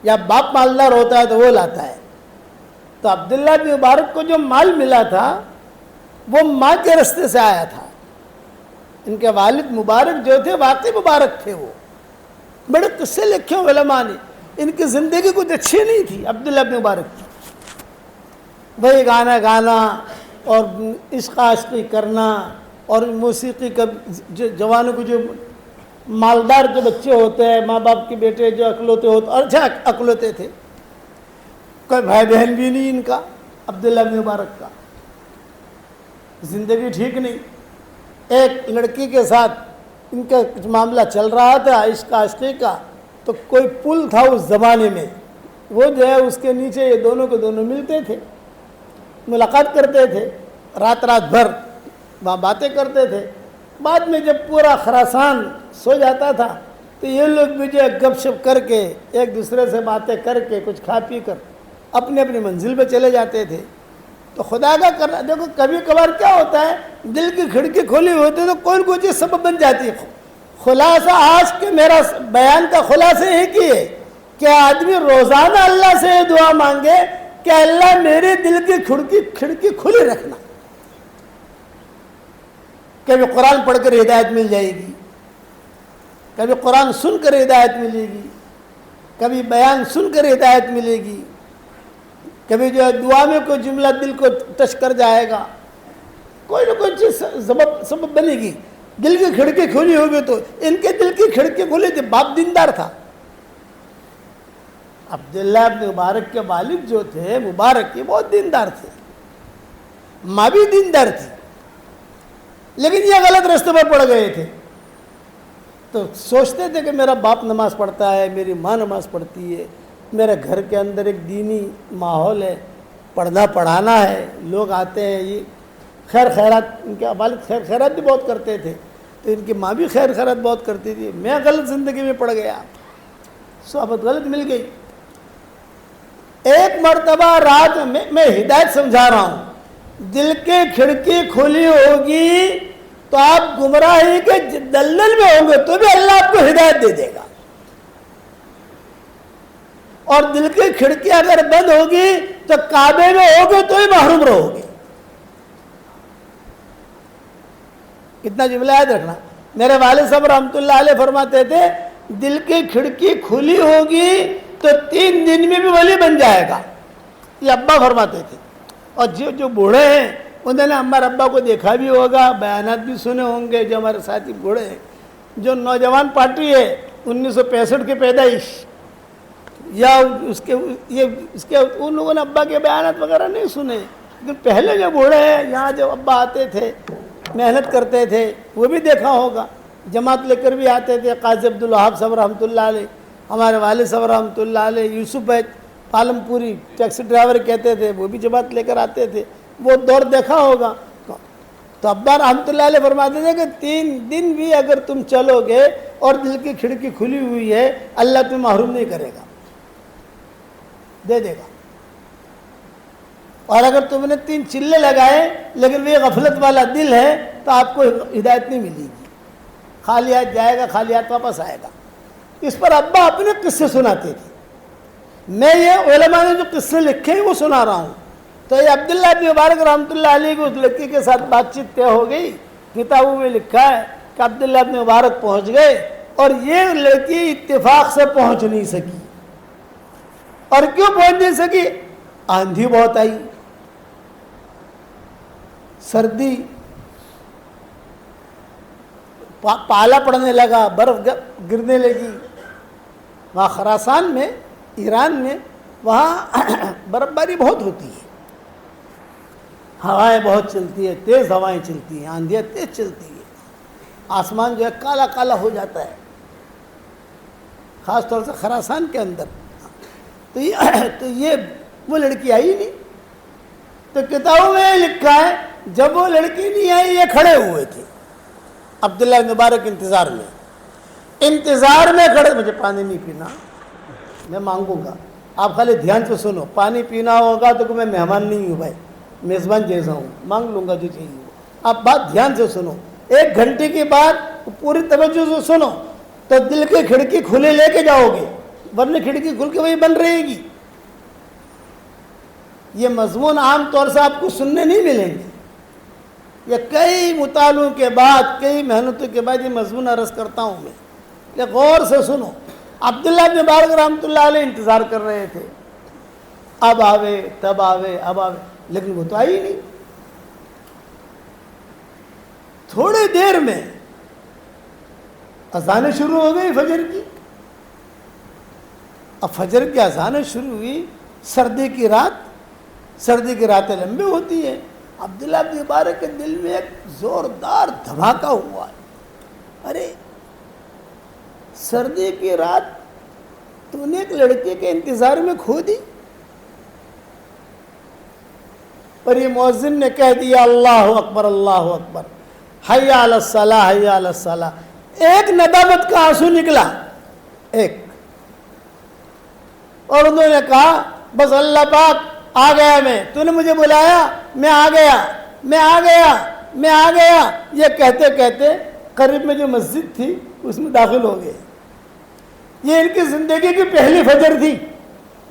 یا باپ مالدار ہوتا ہے تو وہ لاتا ہے۔ تو عبداللہ بن مبارک کو جو مال ملا تھا وہ ماں کے راستے سے آیا تھا۔ ان کے والد مبارک جو تھے واقعی مبارک تھے، وہ بڑے قصے لکھے ہیں علماء نے۔ ان کی زندگی کچھ اچھی نہیں تھی عبداللہ بن مبارک کی، وہی گانا گانا اور عشق عاشقی کرنا، اور موسیقی کا جوانوں کو جو مالدار جو بچے ہوتے ہیں، ماں باپ کے بیٹے جو اکلوتے ہوتے، اور اچھا اکلوتے تھے، کوئی بھائی بہن بھی نہیں ان کا، عبداللہ بن مبارک کا زندگی ٹھیک نہیں۔ ایک لڑکی کے ساتھ ان کا کچھ معاملہ چل رہا تھا عشق عاشقی کا، تو کوئی پل تھا اس زمانے میں، وہ جو ہے اس کے نیچے یہ دونوں کے دونوں ملتے تھے، ملاقات کرتے تھے، رات بھر وہاں باتیں کرتے تھے۔ بعد میں جب پورا خراسان سو جاتا تھا تو یہ لوگ بھی جو ہے گپ شپ کر کے ایک دوسرے سے باتیں کر کے کچھ کھا پی کر اپنی اپنی منزل پہ چلے جاتے تھے۔ تو خدا کا کرنا، دیکھو کبھی کبھار کیا ہوتا ہے، دل کی کھڑکی کھولی ہوتی ہے تو کوئی نہ کوئی چیز سبب بن جاتی ہے۔ خلاصہ آج کے میرا بیان کا خلاصہ ایک ہی ہے کہ آدمی روزانہ اللہ سے یہ دعا مانگے کہ اللہ میرے دل کی کھڑکی کھلی رکھنا۔ کبھی قرآن پڑھ کر ہدایت مل جائے گی، کبھی قرآن سن کر ہدایت ملے گی، کبھی بیان سن کر ہدایت ملے گی، کبھی جو ہے دعا میں کوئی جملہ دل کو ٹچ کر جائے گا، کوئی نہ کوئی چیز سبب بنے گی۔ دل کی کھڑکی کھلی ہوگی تو ان کے دل کی کھڑکی کھلی تھی، باپ دیندار تھا۔ عبداللہ ابن مبارک کے والد جو تھے مبارک کے بہت دیندار تھے، ماں بھی دیندار تھی، لیکن یہ غلط راستے پر پڑ گئے تھے۔ تو سوچتے تھے کہ میرا باپ نماز پڑھتا ہے، میری ماں نماز پڑھتی ہے، میرے گھر کے اندر ایک دینی ماحول ہے، پڑھنا پڑھانا ہے، لوگ آتے ہیں، یہ خیر خیرات، ان کے والد خیر خیرات بھی بہت کرتے تھے، تو ان کی ماں بھی خیر خیرات بہت کرتی تھی۔ میں غلط زندگی میں پڑ گیا، صحبت غلط مل گئی۔ ایک مرتبہ رات میں ہدایت سمجھا رہا ہوں، دل کی کھڑکی کھلی ہوگی تو آپ گمراہی کے دلدل میں ہوں گے تو بھی اللہ آپ کو ہدایت دے دے گا، اور دل کی کھڑکی اگر بند ہوگی تو کعبے میں ہوگے تو ہی محروم رہو گے۔ کتنا جملہ یاد رکھنا۔ میرے والد صاحب رحمۃ اللہ علیہ فرماتے تھے دل کی کھڑکی کھلی ہوگی تو 3 دن میں بھی ولی بن جائے گا، یہ ابا فرماتے تھے۔ اور جو بوڑھے ہیں انہوں نے ہمارے ابا کو دیکھا بھی ہوگا، بیانات بھی سنے ہوں گے، جو ہمارے ساتھی بوڑھے ہیں۔ جو نوجوان پارٹی ہے 1965 کی پیدائش، یا اس کے ان لوگوں نے ابا کے بیانات وغیرہ نہیں سنے، لیکن پہلے جو بوڑھے ہیں یہاں جو ابا آتے تھے محنت کرتے تھے وہ بھی دیکھا ہوگا، جماعت لے کر بھی آتے تھے۔ قاضی عبدالوہاب صاحب رحمۃ اللہ علیہ، ہمارے والد صاحب رحمۃ اللہ علیہ، یوسف بھائی پالم پوری ٹیکسی ڈرائیور کہتے تھے، وہ بھی جماعت لے کر آتے تھے، وہ دور دیکھا ہوگا۔ تو ابا رحمۃ اللہ علیہ فرماتے تھے کہ 3 دن بھی اگر تم چلو گے اور دل کی کھڑکی کھلی ہوئی ہے اللہ تمہیں محروم نہیں کرے گا، دے دے گا۔ اور اگر تم نے 3 چلے لگائے لیکن وہ غفلت والا دل ہے تو آپ کو ہدایت نہیں ملے گی، خالی ہاتھ جائے گا، خالی ہاتھ واپس آئے گا۔ اس پر ابا اپنے قصے سناتے تھے، میں یہ علماء نے جو قصے لکھے ہیں وہ سنا رہا ہوں۔ تو یہ عبداللہ ابن مبارک رحمۃ اللہ علیہ کی اس لڑکی کے ساتھ بات چیت طے ہو گئی، کتابوں میں لکھا ہے کہ عبداللہ ابن مبارک پہنچ گئے اور یہ لڑکی اتفاق سے پہنچ نہیں سکی۔ اور کیوں پہنچ نہیں سکی؟ آندھی بہت آئی، سردی، پالا پڑنے لگا، برف گرنے لگی۔ وہاں خراسان میں، ایران میں، وہاں برف باری بہت ہوتی ہے، ہوائیں بہت چلتی ہے، تیز ہوائیں چلتی ہیں، آندھیاں تیز چلتی ہے، آسمان جو ہے کالا کالا ہو جاتا ہے، خاص طور سے خراسان کے اندر۔ تو یہ وہ لڑکی آئی نہیں۔ تو کتابوں میں لکھا ہے جب وہ لڑکی نہیں آئی یہ کھڑے ہوئے تھے عبداللہ مبارک انتظار میں کھڑے، مجھے پانی نہیں پینا، میں مانگوں گا، آپ خالی دھیان سے سنو، پانی پینا ہوگا تو میں مہمان نہیں ہوں بھائی، میزبان جیسا ہوں، مانگ لوں گا جو چاہیے ہو۔ آپ بات دھیان سے سنو، 1 گھنٹے کی بات پوری توجہ سے سنو تو دل کی کھڑکی کھلے لے کے جاؤ گے، ورنہ کھڑکی کھل کے وہی بند رہے گی۔ یہ مضمون عام طور سے آپ کو سننے نہیں ملیں گے، یہ کئی مطالعوں کے بعد، کئی محنتوں کے بعد یہ مضمون عرض کرتا ہوں میں، کہ غور سے سنو۔ عبداللہ بن مبارک رحمۃ اللہ علیہ انتظار کر رہے تھے، اب آوے تب آوے اب آوے، لیکن وہ تو آئی نہیں۔ تھوڑی دیر میں اذانیں شروع ہو گئی فجر کی۔ اب فجر کی اذانیں شروع ہوئی، سردی کی راتیں لمبی ہوتی ہیں۔ عبداللہ بن مبارک کے دل میں ایک زوردار دھماکہ ہوا، ارے سردی کی رات تو نے ایک لڑکے کے انتظار میں کھو دی. اور یہ مؤذن نے کہہ دیا اللہ اکبر اللہ اکبر, حی علی الصلاح حی علی الصلاح. ایک ندامت کا آنسو نکلا, ایک. اور انہوں نے کہا بس اللہ پاک آ گیا, تو نے مجھے بلایا, میں آ گیا میں آ گیا میں آ گیا. یہ کہتے کہتے قریب میں جو مسجد تھی اس میں داخل ہو گئے. یہ ان کی زندگی کی پہلی فجر تھی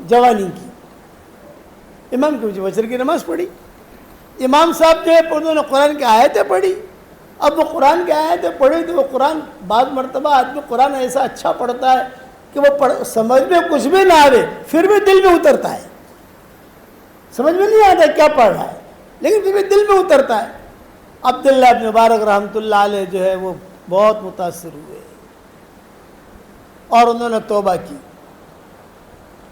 جوانی کی. امام کی فجر کی نماز پڑھی. امام صاحب جو ہے انہوں نے قرآن کی آیتیں پڑھی. اب وہ قرآن کی آیتیں پڑھی تو وہ قرآن بعض مرتبہ آدمی قرآن ایسا اچھا پڑھتا ہے کہ وہ سمجھ میں کچھ بھی نہ آئے پھر بھی دل میں اترتا ہے. سمجھ میں نہیں آتا کیا پڑھ رہا ہے لیکن پھر بھی دل میں اترتا ہے. عبداللہ ابن مبارک رحمۃ اللہ علیہ جو ہے وہ بہت متاثر ہوئے اور انہوں نے توبہ کی.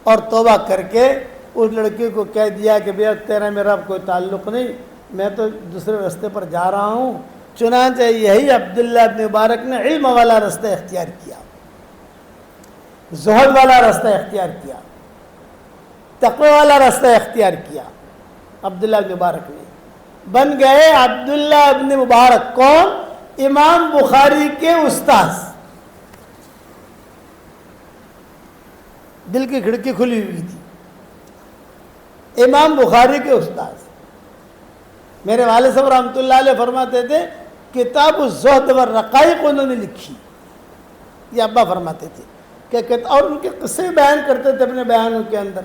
اور توبہ کر کے اس لڑکی کو کہہ دیا کہ بھیا تیرا میرا کوئی تعلق نہیں, میں تو دوسرے راستے پر جا رہا ہوں. چنانچہ یہی عبداللہ ابن مبارک نے علم والا راستہ اختیار کیا, زہد والا راستہ اختیار کیا, تقوی والا راستہ اختیار کیا. عبداللہ ابن مبارک نے بن گئے عبداللہ ابن مبارک. کون؟ امام بخاری کے استاذ. دل کی کھڑکی کھلی ہوئی تھی. امام بخاری کے استاذ میرے والد صاحب رحمۃ اللہ علیہ فرماتے تھے کتاب الزہد والرقائق انہوں نے لکھی. یہ ابا فرماتے تھے کہ اور ان کے قصے بیان کرتے تھے اپنے بیانوں کے اندر.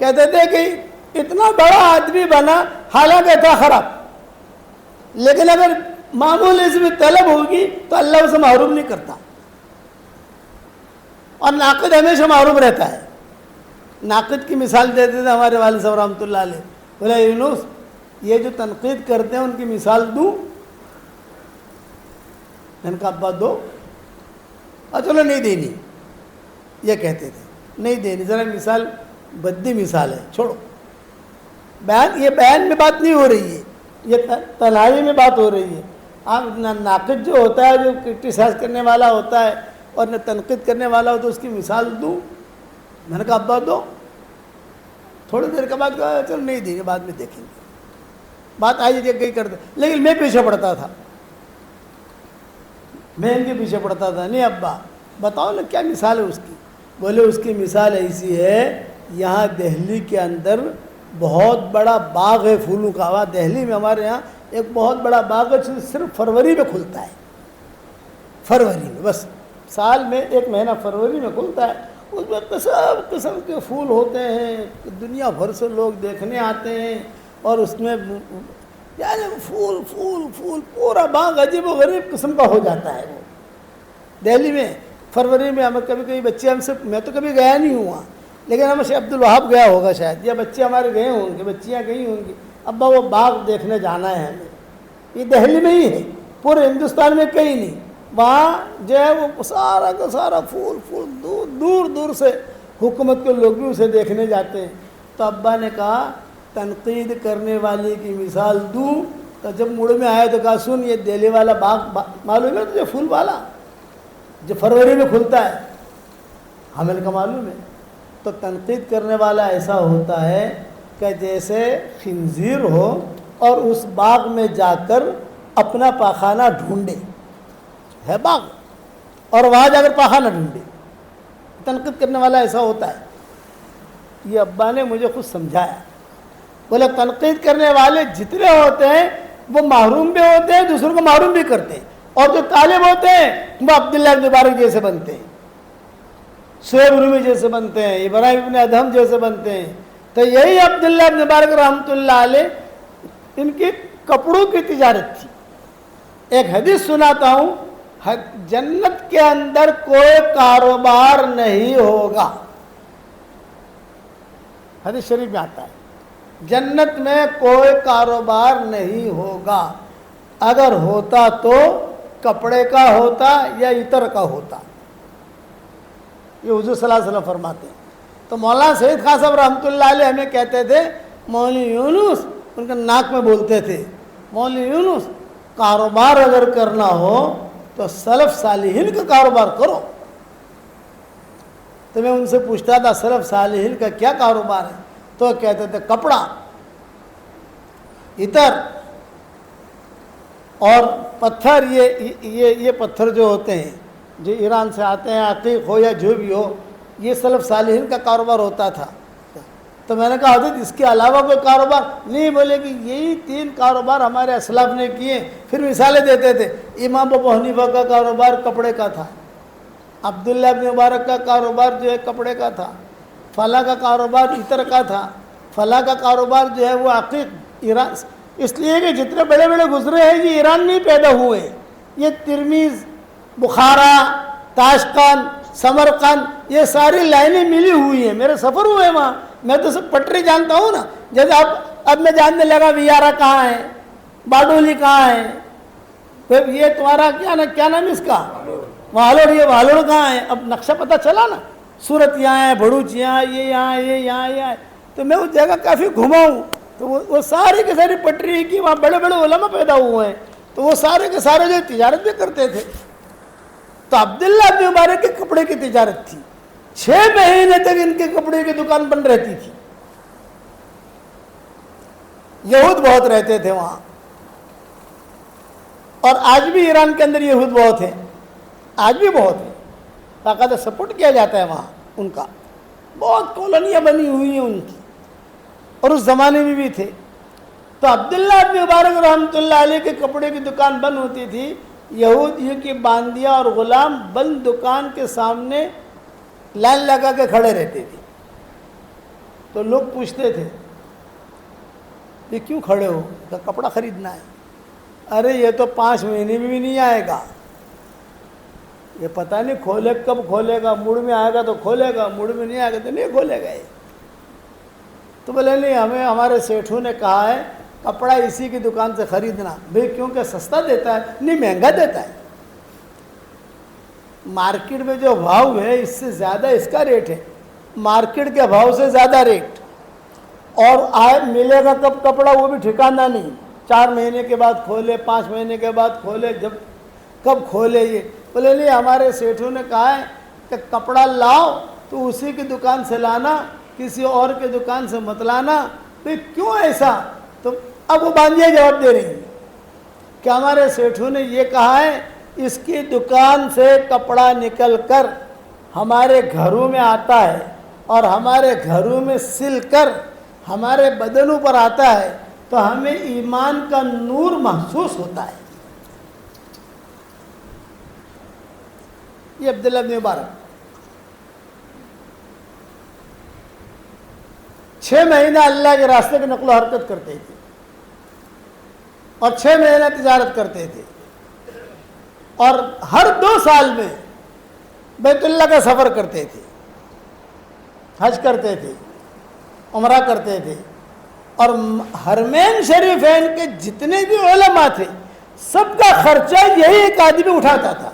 کہتے تھے کہ اتنا بڑا آدمی بنا حالانکہ تھا خراب, لیکن اگر معمولی سے بھی طلب ہوگی تو اللہ اسے محروم نہیں کرتا. اور ناقد ہمیشہ محروم رہتا ہے. ناقد کی مثال دیتے تھے ہمارے والد صاحب رحمۃ اللہ علیہ. بولے یونس یہ جو تنقید کرتے ہیں ان کی مثال دوں؟ میں نے کہا ابا دو. چلو نہیں دینی, یہ کہتے تھے نہیں دینی, ذرا مثال بدی مثال ہے چھوڑو. بیان, یہ بیان میں بات نہیں ہو رہی ہے, یہ تنہائی میں بات ہو رہی ہے. آپ ناقد جو ہوتا ہے جو کرٹیسائز کرنے والا ہوتا ہے اور نہ تنقید کرنے والا ہو تو اس کی مثال دوں؟ میں نے کہا ابا دو. تھوڑی دیر کے بعد کہا چلو نہیں دیں گے بعد میں دیکھیں گے. بات آئی گئی کرتے, لیکن میں پیچھے پڑتا تھا, میں ان کے پیچھے پڑتا تھا. نہیں ابا بتاؤ نا کیا مثال ہے اس کی. بولے اس کی مثال ایسی ہے, یہاں دہلی کے اندر بہت بڑا باغ ہے پھولوں کا. وہاں دہلی میں ہمارے یہاں ایک بہت بڑا باغ ہے صرف فروری میں کھلتا ہے. فروری میں, بس سال میں ایک مہینہ فروری میں کھلتا ہے. اس میں قسم قسم کے پھول ہوتے ہیں, دنیا بھر سے لوگ دیکھنے آتے ہیں. اور اس میں یعنی پھول پھول پھول پورا باغ عجیب و غریب قسم کا ہو جاتا ہے. وہ دہلی میں فروری میں ہمیں کبھی کبھی بچے ہم سے, میں تو کبھی گیا نہیں ہوا لیکن ہم سے عبد الوہاب گیا ہوگا شاید, یا بچے ہمارے گئے ہوں گے, بچیاں گئی ہوں گی. ابا وہ باغ دیکھنے جانا ہے ہمیں. یہ دہلی میں ہی ہے, پورے ہندوستان میں کہیں نہیں. وہاں جو ہے وہ سارا کا سارا پھول پھول دور دور دور سے حکومت کے لوگ بھی اسے دیکھنے جاتے ہیں. تو ابا نے کہا تنقید کرنے والے کی مثال دوں؟ تو جب موڑ میں آیا تو کہا سن یہ دہلی والا باغ معلوم ہے تجھے, پھول والا جو فروری میں کھلتا ہے؟ ہمیں کا معلوم ہے. تو تنقید کرنے والا ایسا ہوتا ہے کہ جیسے خنزیر ہو اور اس باغ میں جا کر اپنا پاخانہ ڈھونڈے, ہے باغ اور وہاں جا کر پاخانہ ڈھونڈے. تنقید کرنے والا ایسا ہوتا ہے. یہ ابا نے مجھے خود سمجھایا. بولے تنقید کرنے والے جتنے ہوتے ہیں وہ محروم بھی ہوتے ہیں, دوسروں کو محروم بھی کرتے ہیں. اور جو طالب ہوتے ہیں وہ عبداللہ ابن مبارک جیسے بنتے ہیں, شعیب رومی جیسے بنتے ہیں, ابراہیم ابن ادہم جیسے بنتے ہیں. تو یہی عبداللہ ابن مبارک رحمۃ اللہ علیہ ان کی کپڑوں کی تجارت تھی. ایک حدیث سناتا ہوں, جنت کے اندر کوئی کاروبار نہیں ہوگا. حدیث شریف میں آتا ہے جنت میں کوئی کاروبار نہیں ہوگا. اگر ہوتا تو کپڑے کا ہوتا یا عطر کا ہوتا. یہ حضور صلی اللہ علیہ وسلم فرماتے ہیں. تو مولانا سید خان صاحب رحمۃ اللہ علیہ ہمیں کہتے تھے مولوی یونس, ان کے ناک میں بولتے تھے مولوی یونس کاروبار اگر کرنا ہو تو سلف صالحین کا کاروبار کرو. تو میں ان سے پوچھتا تھا سلف صالحین کا کیا کاروبار ہے، تو کہتے تھے کپڑا، عطر اور پتھر. یہ پتھر جو ہوتے ہیں جو ایران سے آتے ہیں، عقیق ہو یا جو بھی ہو، یہ سلف صالحین کا کاروبار ہوتا تھا. تو میں نے کہا حضرت اس کے علاوہ کوئی کاروبار نہیں؟ بولے کہ یہی 3 کاروبار ہمارے اسلاف نے کیے. پھر مثالیں دیتے تھے. امام ابو حنیفہ کا کاروبار کپڑے کا تھا، عبداللہ ابن مبارک کا کاروبار جو ہے کپڑے کا تھا، فلاں کا کاروبار عطر کا تھا، فلاں کا کاروبار جو ہے وہ عقیق ایران. اس لیے کہ جتنے بڑے بڑے گزرے ہیں یہ ایران نہیں پیدا ہوئے. یہ ترمیز، بخارا، تاشقند، سمرقند، یہ ساری لائنیں ملی ہوئی ہیں. میرے سفر ہوئے وہاں، میں تو سب پٹری جانتا ہوں نا. جیسے اب میں جاننے لگا ویارا کہاں ہے، باڈولی کہاں ہے، پھر یہ تمہارا کیا نام اس کا، والوڑ، یہ والوڑ کہاں ہے. اب نقشہ پتہ چلا نا، سورت یہاں ہے، بھڑوچ یہاں، یہ یہاں، یہ یہاں، یہ یہاں. تو میں اس جگہ کافی گھما ہوں. تو وہ ساری کی ساری پٹری کی وہاں بڑے بڑے علماء پیدا ہوئے ہیں. تو وہ سارے کے سارے جو تجارت بھی کرتے تھے. تو عبداللہ ابن مبارک کے کپڑے کی تجارت تھی. 6 مہینے تک ان کے کپڑے کی دکان بند رہتی تھی. یہود بہت رہتے تھے وہاں، اور آج بھی ایران کے اندر یہود بہت ہیں، آج بھی بہت ہیں. باقاعدہ سپورٹ کیا جاتا ہے وہاں ان کا. بہت کالونیاں بنی ہوئی ہیں ان کی، اور اس زمانے میں بھی تھے. تو عبداللہ ابن مبارک رحمۃ اللہ علیہ کے کپڑے کی دکان بند ہوتی تھی. یہودیوں کی باندیا اور غلام بند دکان کے سامنے لائن لگا کے کھڑے رہتے تھے. تو لوگ پوچھتے تھے یہ کیوں کھڑے ہو؟ کہ کپڑا خریدنا ہے. ارے یہ تو 5 مہینے میں بھی نہیں آئے گا، یہ پتہ نہیں کھولے کب کھولے گا. موڑ میں آئے گا تو کھولے گا، موڑ میں نہیں آئے گا تو نہیں کھولے گا. تو بولے نہیں، ہمیں ہمارے سیٹھوں نے کہا ہے کپڑا اسی کی دکان سے خریدنا. بھئی کیونکہ سستا دیتا ہے؟ نہیں، مہنگا دیتا ہے. مارکیٹ میں جو بھاؤ ہے اس سے زیادہ اس کا ریٹ ہے، مارکیٹ کے بھاؤ سے زیادہ ریٹ. اور ملے گا کب کپڑا وہ بھی ٹھکانا نہیں. 4 مہینے کے بعد کھولے، 5 مہینے کے بعد کھولے، جب کب کھولے. یہ بولے نہیں، ہمارے سیٹھوں نے کہا ہے کہ کپڑا لاؤ تو اسی کی دکان سے لانا، کسی اور کے دکان سے مت لانا. بھئی کیوں ایسا؟ تو اب وہ باندھیاں جواب دے رہی ہیں کہ ہمارے سیٹھوں نے یہ کہا ہے اس کی دکان سے کپڑا نکل کر ہمارے گھروں میں آتا ہے، اور ہمارے گھروں میں سل کر ہمارے بدنوں پر آتا ہے، تو ہمیں ایمان کا نور محسوس ہوتا ہے. یہ عبداللہ بن مبارک 6 مہینہ اللہ کے راستے کی نقل و حرکت کرتے تھے، اور 6 مہینہ تجارت کرتے تھے. اور ہر 2 سال میں بیت اللہ کا سفر کرتے تھے، حج کرتے تھے، عمرہ کرتے تھے. اور حرمین شریفین کے جتنے بھی علماء تھے سب کا خرچہ یہی ایک آدمی اٹھاتا تھا.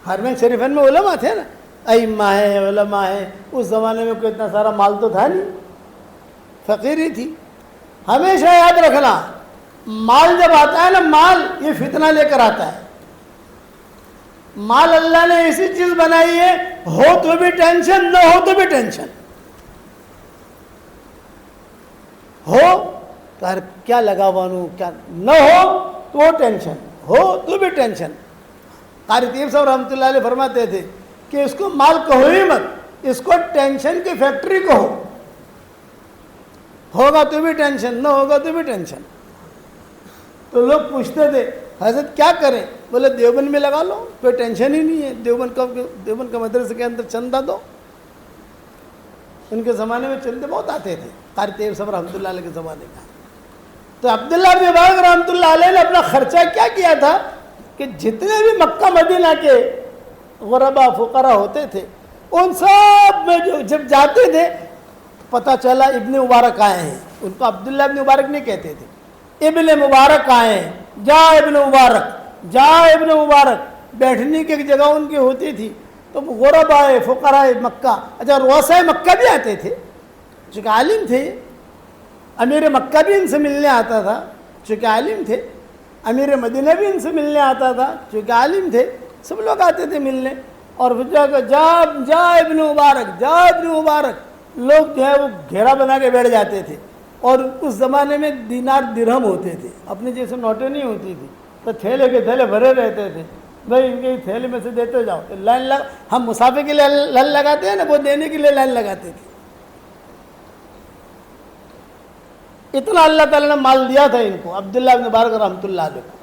حرمین شریفین میں علماء تھے نا، ائمہ ہیں، علماء ہیں. اس زمانے میں کوئی اتنا سارا مال تو تھا نہیں، فقیری تھی. ہمیشہ یاد رکھنا، مال جب آتا ہے نا، مال یہ فتنہ لے کر آتا ہے. مال اللہ نے ایسی چیز بنائی ہے، ہو تو بھی ٹینشن، نہ ہو تو بھی ٹینشن. ہو تو کیا لگا بانو، کیا نہ ہو تو وہ ٹینشن، ہو تو بھی ٹینشن. قاری طیب صاحب رحمۃ اللہ علیہ فرماتے تھے کہ اس کو مال کہو ہی مت، اس کو ٹینشن کی فیکٹری کہو. ہوگا تو بھی ٹینشن، نہ ہوگا تو بھی ٹینشن. تو لوگ پوچھتے تھے حضرت کیا کریں؟ بولے دیوبند میں لگا لو، کوئی ٹینشن ہی نہیں ہے. دیوبند کا مدرسے کے اندر چندہ دو. ان کے زمانے میں چندے بہت آتے تھے، قاری طیب صاحب رحمۃ اللہ علیہ کے زمانے کا. تو عبداللہ بن مبارک رحمۃ اللہ علیہ نے اپنا خرچہ کیا کیا تھا کہ جتنے بھی مکہ مدینہ کے غربا فقراء ہوتے تھے ان سب میں جب جاتے تھے پتہ چلا ابن مبارک آئے ہیں. ان کو عبداللہ ابن مبارک نہیں کہتے تھے، ابن مبارک آئے ہیں، جا ابن مبارک، جا ابن مبارک. بیٹھنے کی ایک جگہ ان کی ہوتی تھی. تو غربا فقراء مکہ، اچھا رؤساء مکہ بھی آتے تھے چونکہ عالم تھے. امیر مکہ بھی ان سے ملنے آتا تھا چونکہ عالم تھے. امیر مدینہ بھی ان سے ملنے آتا تھا چونکہ عالم تھے. سب لوگ آتے تھے ملنے. اور جا ابن مبارک، جا ابن مبارک، لوگ جو ہے وہ گھیرا بنا کے بیٹھ جاتے تھے. اور اس زمانے میں دینار درہم ہوتے تھے، اپنے جیسے نوٹیں نہیں ہوتی تھی، تو تھیلے کے تھیلے بھرے رہتے تھے. بھائی ان کے تھیلے میں سے دیتے جاؤ. لائن ہم مسافر کے لیے لائن لگاتے ہیں نا، وہ دینے کے لیے لائن لگاتے تھے. اتنا اللہ تعالیٰ نے مال دیا تھا ان کو، عبداللہ بن مبارک رحمۃ اللہ علیہ کو.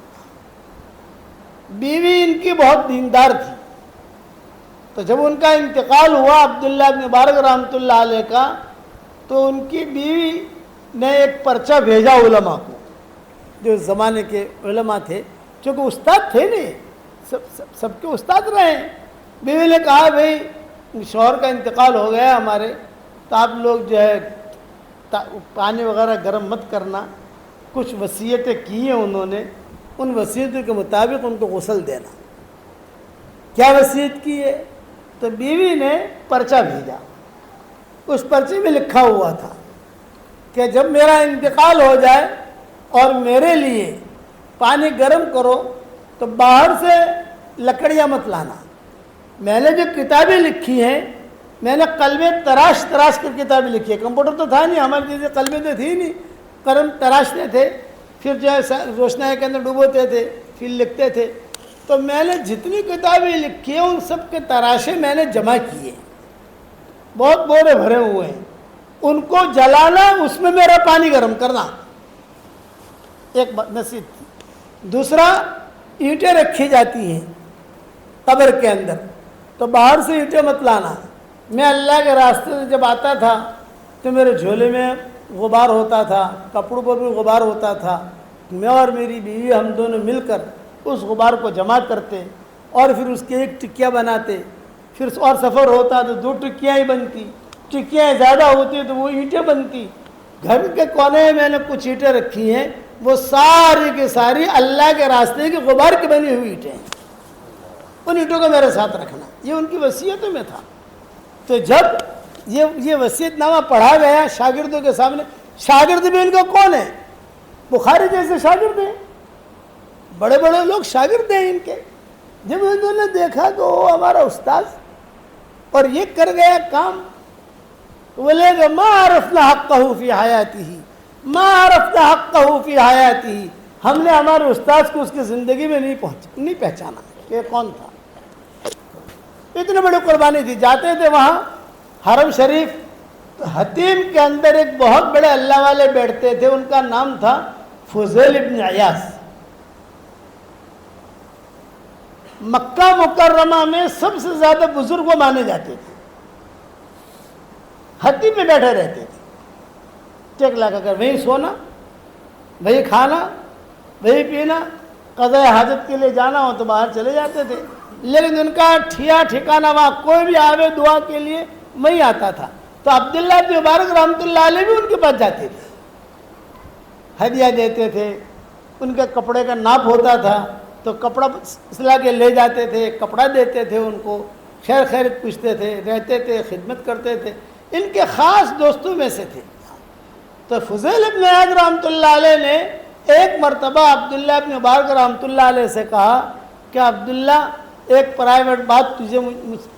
بیوی ان کی بہت دیندار تھی. تو جب ان کا انتقال ہوا عبداللہ بن مبارک رحمۃ اللہ علیہ کا، تو ان کی بیوی نے ایک پرچہ بھیجا علماء کو، جو زمانے کے علماء تھے، چونکہ استاد تھے نہیں، سب کے استاد رہے. بیوی نے کہا بھئی شوہر کا انتقال ہو گیا ہمارے، تو آپ لوگ جو ہے پانی وغیرہ گرم مت کرنا. کچھ وصیتیں کی ہیں انہوں نے، ان وصیتوں کے مطابق ان کو غسل دینا. کیا وصیت کی ہے؟ تو بیوی نے پرچہ بھیجا. اس پرچے میں لکھا ہوا تھا کہ جب میرا انتقال ہو جائے اور میرے لیے پانی گرم کرو تو باہر سے لکڑیاں مت لانا. میں نے جو کتابیں لکھی ہیں، میں نے قلمیں تراش کر کتابیں لکھی ہے. کمپیوٹر تو تھا نہیں ہماری جیسے، قلمیں تو تھی نہیں، قلم تراشتے تھے، پھر جو ہے روشنائی کے اندر ڈبوتے تھے، پھر لکھتے تھے. تو میں نے جتنی کتابیں لکھی ہیں ان سب کے تراشے میں نے جمع کیے، بہت بورے بھرے ہوئے ہیں. ان کو جلانا، اس میں میرا پانی گرم کرنا، ایک نصیحت تھی. دوسرا، اینٹیں رکھی جاتی ہیں قبر کے اندر، تو باہر سے اینٹیں مت لانا. میں اللہ کے راستے سے جب آتا تھا تو میرے جھولے میں غبار ہوتا تھا، کپڑوں پر بھی غبار ہوتا تھا. میں اور میری بیوی ہم دونوں مل کر اس غبار کو جمع کرتے اور پھر اس کی ایک ٹکیا بناتے. پھر اور سفر ہوتا تو 2 ٹکیاں ہی بنتی، ٹکیاں زیادہ ہوتی تو وہ اینٹیں بنتی. گھر کے کونے میں نے کچھ اینٹیں رکھی ہیں، وہ ساری کی ساری اللہ کے راستے کی غبار کی بنی ہوئی اینٹیں ہیں. ان اینٹوں کو میرے ساتھ رکھنا، یہ ان کی وصیتوں میں تھا. تو جب یہ وصیت نامہ پڑھا گیا شاگردوں کے سامنے، شاگرد بھی ان کا کون ہے؟ بخاری جیسے شاگرد ہیں، بڑے بڑے لوگ شاگرد ہیں ان کے. جب انہوں نے دیکھا کہ وہ ہمارا استاد اور یہ کر گیا کام، بولے کہ ما عرفنا حقہ فی حیاتہ، ما عرفنا حقہ فی حیاتہ، ہم نے ہمارے استاد کو اس کی زندگی میں نہیں پہچانا کہ کون تھا. اتنی بڑی قربانی تھی. جاتے تھے وہاں حرم شریف، حتیم کے اندر ایک بہت بڑے اللہ والے بیٹھتے تھے، ان کا نام تھا فضیل ابن عیاض. مکہ مکرمہ میں سب سے زیادہ بزرگ وہ مانے جاتے تھے. حتیم میں بیٹھے رہتے تھے، ٹیک لگا کر وہیں سونا، وہیں کھانا، وہیں پینا. قضاء حاجت کے لیے جانا ہو تو باہر چلے جاتے تھے، لیکن ان کا ٹھکانہ وہاں کوئی بھی آوے دعا کے لیے وہیں آتا تھا. تو عبداللہ بن مبارک رحمۃ اللہ علیہ بھی ان کے پاس جاتے تھے، ہدیہ دیتے تھے. ان کے کپڑے کا ناپ ہوتا تھا تو کپڑا سلا کے لے جاتے تھے، کپڑا دیتے تھے ان کو، خیر خیریت پوچھتے تھے، رہتے تھے، خدمت کرتے تھے. ان کے خاص دوستوں میں سے تھے. تو فضیل ابن عیاض رحمۃ اللہ علیہ نے ایک مرتبہ عبداللہ ابن مبارک رحمۃ اللہ علیہ سے کہا کہ عبداللہ ایک پرائیویٹ بات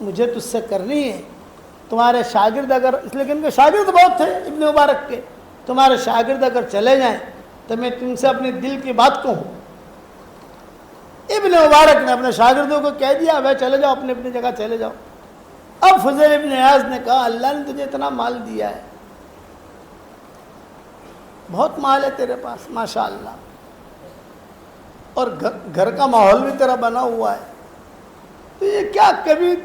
مجھے تجھ سے کرنی ہے. تمہارے شاگرد اگر، اس لیے کہ ان کے شاگرد بہت تھے ابن مبارک کے، تمہارے شاگرد اگر چلے جائیں تو میں تم سے اپنے دل کی بات کہوں. ابن مبارک نے اپنے شاگردوں کو کہہ دیا بھائی چلے جاؤ، اپنی اپنی جگہ چلے جاؤ. اب فضیل ابن عیاض نے کہا اللہ نے تجھے اتنا مال دیا ہے، بہت مال ہے تیرے پاس ماشاءاللہ، اور گھر کا ماحول بھی تیرا بنا ہوا ہے، تو یہ کیا کبھی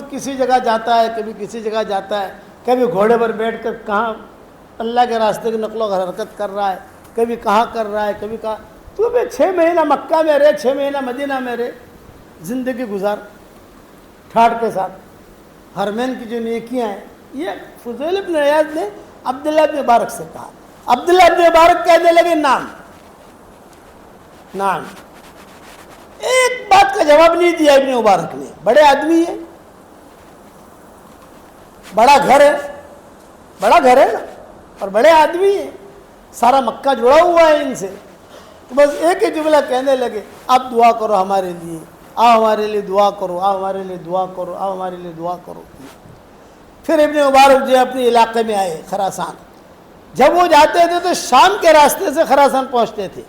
کسی جگہ جاتا ہے، کبھی کسی جگہ جاتا ہے، کبھی گھوڑے پر بیٹھ کر کہاں اللہ کے راستے کی نقل و حرکت کر رہا ہے، کبھی کہاں کر رہا ہے، کبھی کہاں. تو بھی 6 مہینہ مکہ میں رہے، 6 مہینہ مدینہ میں رہے، زندگی گزار ٹھاٹ کے ساتھ. حرمین کی جو نیکیاں ہیں، یہ فضیل ابن عیاض نے عبداللہ ابن مبارک سے کہا. عبداللہ ابن مبارک کہنے لگے نام. ایک بات کا جواب نہیں دیا ابن مبارک نے. بڑے آدمی ہیں، بڑا گھر ہے نا، اور بڑے آدمی ہیں، سارا مکہ جڑا ہوا ہے ان سے. تو بس ایک ہی جملہ کہنے لگے آپ دعا کرو ہمارے لیے آؤ ہمارے لیے دعا کرو، آؤ ہمارے لیے دعا کرو، آؤ ہمارے لیے دعا کرو۔ پھر ابن مبارک جو اپنے علاقے میں آئے خراسان، جب وہ جاتے تھے تو شام کے راستے سے خراسان پہنچتے تھے،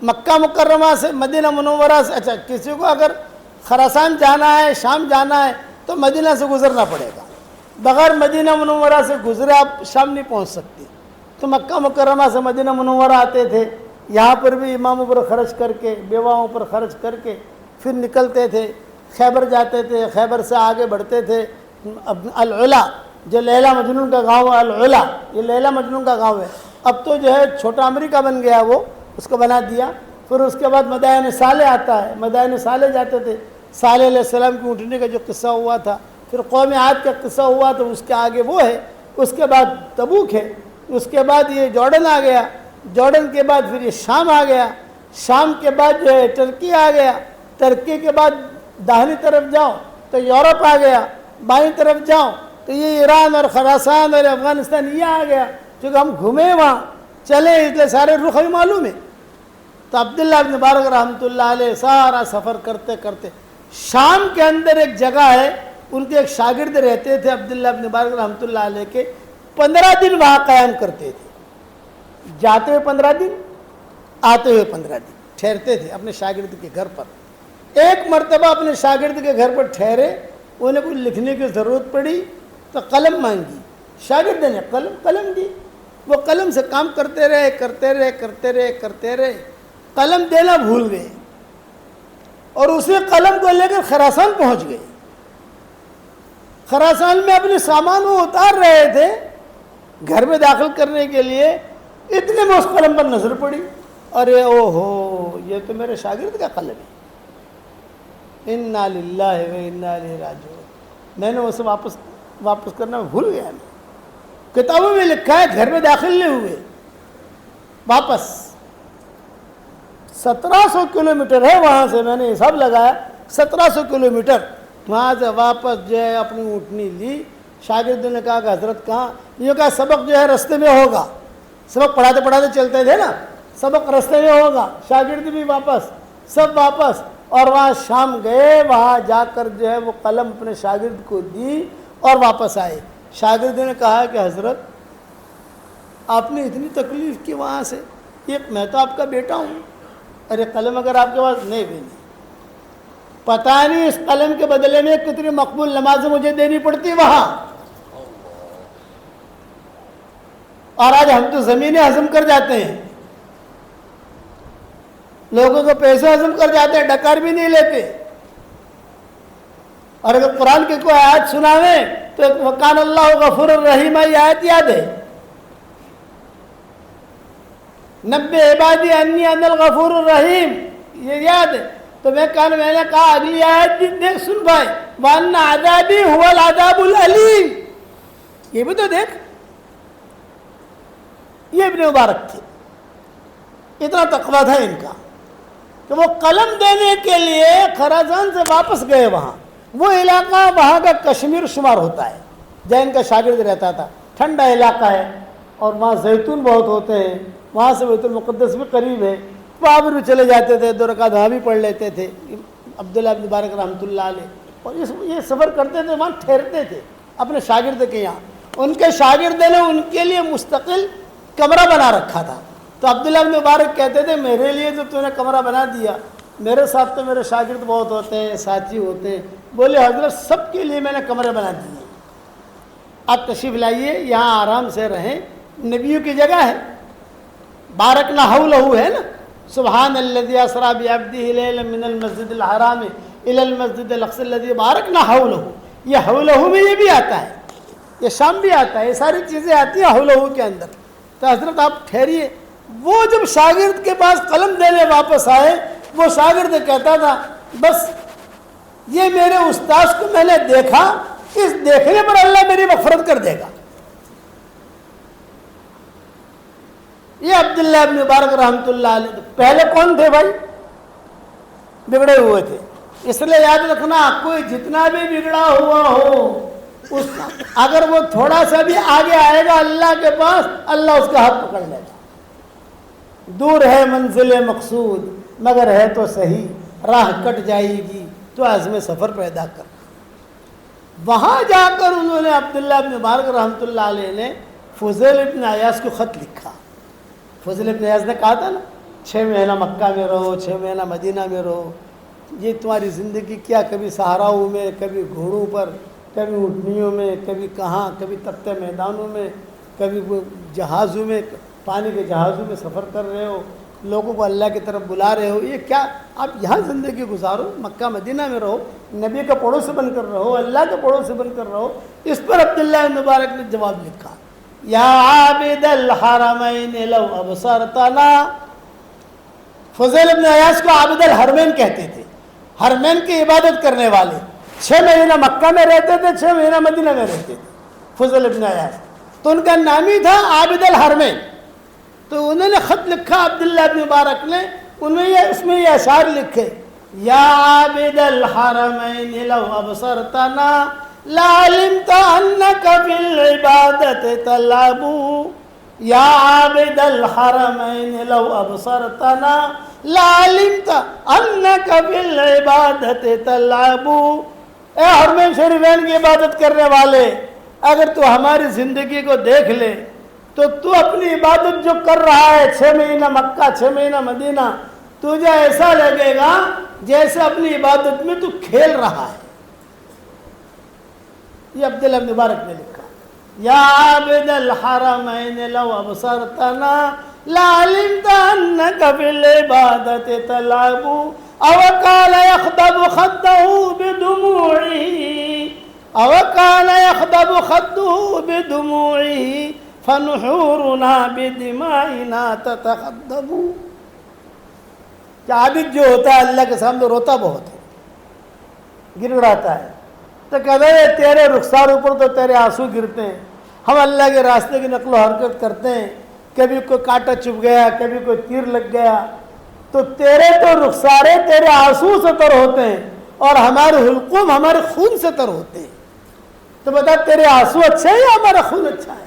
مکہ مکرمہ سے، مدینہ منورہ سے۔ اچھا، کسی کو اگر خراسان جانا ہے، شام جانا ہے تو مدینہ سے گزرنا پڑے گا، بغیر مدینہ منورہ سے گزرے آپ شام نہیں پہنچ سکتے۔ تو مکہ مکرمہ سے مدینہ منورہ آتے تھے، یہاں پر بھی اماموں پر خرچ کر کے، بیواؤں پر خرچ کر کے پھر نکلتے تھے، خیبر جاتے تھے، خیبر سے آگے بڑھتے تھے العلا، جو لیلا مجنون کا گاؤں ہے، العلا یہ لیلا مجنون کا گاؤں ہے، اب تو جو ہے چھوٹا امریکہ بن گیا، وہ اس کو بنا دیا۔ پھر اس کے بعد مدائن صالح آتا ہے، مدائن صالح جاتے تھے، صالح علیہ السلام کی اٹھنے کا جو قصہ ہوا تھا، پھر قوم عاد کا قصہ ہوا تو اس کے آگے وہ ہے، اس کے بعد تبوک ہے، اس کے بعد یہ جارڈن آ گیا، جارڈن کے بعد پھر یہ شام آ گیا، شام کے بعد جو ہے ترکی آ گیا، ترکی کے بعد داہنی طرف جاؤ تو یورپ آ گیا، بائیں طرف جاؤ تو یہ ایران اور خراسان اور افغانستان یہ آ گیا، چونکہ ہم گھومے وہاں چلے اس لیے سارے رخ بھی معلوم ہے۔ تو عبداللہ بن مبارک رحمۃ اللہ علیہ سارا سفر کرتے کرتے شام کے اندر ایک جگہ ہے، ان کے ایک شاگرد رہتے تھے عبداللہ بن مبارک رحمۃ اللہ علیہ کے، 15 دن وہاں قیام کرتے تھے، جاتے ہوئے 15 دن، آتے ہوئے 15 دن ٹھہرتے تھے اپنے شاگرد کے گھر پر۔ ایک مرتبہ اپنے شاگرد کے گھر پر ٹھہرے، انہیں کچھ لکھنے کی ضرورت پڑی تو قلم مانگی، شاگرد نے قلم دی، وہ قلم سے کام کرتے رہے، قلم دینا بھول گئے اور اسی قلم کو لے کر خراسان پہنچ گئے۔ خراسان میں اپنے سامان وہ اتار رہے تھے گھر میں داخل کرنے کے لیے، اتنے میں اس قلم پر نظر پڑی، ارے او ہو، یہ تو میرے شاگرد کا قلم ہے، انا للہ و انا الیہ راجعون۔ میں نے اسے واپس کرنا بھول گیا، میں کتابوں میں لکھا ہے گھر میں داخل نہیں ہوئے، واپس 1700 کلومیٹر ہے وہاں سے، میں نے حساب لگایا 1700 کلومیٹر، وہاں سے واپس جو ہے اپنی اونٹنی لی۔ شاگرد نے کہا کہ حضرت کہاں؟ یہ کہا سبق جو ہے رستے میں ہوگا، سبق پڑھاتے چلتے تھے نا، سبق رستے میں ہوگا۔ شاگرد بھی واپس، سب واپس، اور وہاں شام گئے، وہاں جا کر جو ہے وہ قلم اپنے شاگرد کو دی اور واپس آئے۔ شاگرد نے کہا کہ حضرت آپ نے اتنی تکلیف کی وہاں سے، یہ میں تو آپ کا بیٹا ہوں، ارے قلم اگر آپ کے پاس نہیں بھی نہیں، پتہ نہیں اس قلم کے بدلے میں کتنی مقبول نمازیں مجھے دینی پڑتی وہاں، اور آج ہم تو زمینیں ہضم کر جاتے ہیں، لوگوں کو پیسے ہضم کر جاتے ہیں، ڈکار بھی نہیں لیتے، اور اگر قرآن کی کوئی آیت سناویں تو وَقَانَ اللَّهُ غَفُورٌ رَحِيمٌ یہ آیت یاد ہے، نبّئ عبادی انی انا الغفور الرحیم، یہ یاد ہے۔ تو میں نے کہا اگلی آیت بھی دیکھ، سن بھائی، وَأَنَّ عَذَابِي هُوَ الْعَذَابُ الْأَلِيمُ، یہ بھی تو دیکھ، یہ ابن مبارک تھے، اتنا تقویٰ تھا ان کا کہ وہ قلم دینے کے لیے خراسان سے واپس گئے۔ وہاں وہ علاقہ وہاں کا کشمیر شمار ہوتا ہے جہاں ان کا شاگرد رہتا تھا، ٹھنڈا علاقہ ہے اور وہاں زیتون بہت ہوتے ہیں، وہاں سے بیت المقدس بھی قریب ہے، وہاں پر بھی چلے جاتے تھے، 2 رکعت وہاں بھی پڑھ لیتے تھے عبداللہ بن مبارک رحمۃ اللہ علیہ، اور یہ سفر کرتے تھے، وہاں ٹھہرتے تھے اپنے شاگرد کے یہاں۔ ان کے شاگرد نے ان کے لیے مستقل کمرہ بنا رکھا تھا، تو عبداللہ بن مبارک کہتے تھے میرے لیے جو تو نے کمرہ بنا دیا، میرے ساتھ تو میرے شاگرد بہت ہوتے ہیں، ساتھی ہوتے ہیں، بولے حضرت سب کے لیے میں نے کمرے بنا دیے، آپ تشریف لائیے، یہاں آرام سے رہیں، نبیوں کی جگہ ہے، بارکنا حولہ ہے نا، سبحان الذی اسری بعبدہ لیلا من المسجد الحرام الی المسجد الاقصی الذی بارکنا حولہ، یہ حولہ میں یہ بھی آتا ہے، یہ شام بھی آتا ہے، یہ ساری چیزیں آتی ہیں حولہ کے اندر۔ تو حضرت آپ ٹھہریے۔ وہ جب شاگرد کے پاس قلم دینے واپس آئے، وہ شاگرد کہتا تھا بس یہ میرے استاذ کو میں نے دیکھا، اس دیکھنے پر اللہ میری مغفرت کر دے گا۔ یہ عبداللہ بن مبارک رحمۃ اللہ علیہ پہلے کون تھے بھائی؟ بگڑے ہوئے تھے، اس لیے یاد رکھنا کوئی جتنا بھی بگڑا ہوا ہو، اگر وہ تھوڑا سا بھی آگے آئے گا اللہ کے پاس، اللہ اس کا حق پکڑ لے گا۔ دور ہے منزل مقصود مگر ہے تو صحیح، راہ کٹ جائے گی تو عزم سفر پیدا کر. وہاں جا کر انہوں نے عبداللہ ابن مبارک رحمۃ اللہ علیہ نے فضیل ابن عیاض کو خط لکھا. فضیل ابن عیاض نے کہا تھا نا 6 مہینہ مکہ میں رہو، 6 مہینہ مدینہ میں رہو، یہ تمہاری زندگی کیا، کبھی صحراؤں میں، کبھی گھوڑوں پر، کبھی اونٹنیوں میں، کبھی کہاں، کبھی تپتے میدانوں میں، کبھی جہازوں میں، پانی کے جہازوں میں سفر کر رہے ہو، لوگوں کو اللہ کی طرف بلا رہے ہو. یہ کیا، آپ یہاں زندگی گزارو، مکہ مدینہ میں رہو، نبی کا پڑوسی بن کر رہو، اللہ کے پڑوسی بن کر رہو. اس پر عبداللہ بن مبارک نے جواب لکھا، یا عابد الحرمین لو ابصرتنا. فضیل ابن عیاض کو عابد الحرمین کہتے تھے، حرمین کی عبادت کرنے والے. 6 مہینہ مکہ میں رہتے تھے، 6 مہینہ مدینہ میں رہتے تھے فضیل ابن عیاض، تو ان کا نام ہی تھا عابد الحرمین. تو انہوں نے خط لکھا عبداللہ ابن مبارک نے، اس میں یہ اشعار لکھے، یا عابد الحرمین لو ابصرتنا لعلمت انک فی العبادت تلعب. یا عابد الحرمین لو ابصرتنا لعلمت انک فی العبادت تلعب. اے حرمین شریفین کی عبادت کرنے والے، اگر تو ہماری زندگی کو دیکھ لے تو اپنی عبادت جو کر رہا ہے 6 مہینہ مکہ 6 مہینہ مدینہ، تجھے ایسا لگے گا جیسے اپنی عبادت میں تو کھیل رہا ہے. یہ عبداللہ بن مبارک نے لکھا، یا عابد الحرمین لو ابصرتنا لعلمت انک فی العبادت تلعب. او کان یخضب خده بدموعه، او کان یخضب خده بدموعه فنحورنا بدمائنا تتخضب. کہ عابد جو ہوتا ہے اللہ کے سامنے روتا بہت ہے، گر گڑاتا ہے، تو کہتے ہیں تیرے رخسار اوپر تو تیرے آنسو گرتے ہیں، ہم اللہ کے راستے کی نقل و حرکت کرتے ہیں، کبھی کوئی کانٹا چبھ گیا، کبھی کوئی تیر لگ گیا، تو تیرے تو رخسارے تیرے آنسو سے تر ہوتے ہیں اور ہمارے حلقوم ہمارے خون سے تر ہوتے ہیں. تو بتا تیرے آنسو اچھے ہیں یا ہمارا خون اچھا ہے؟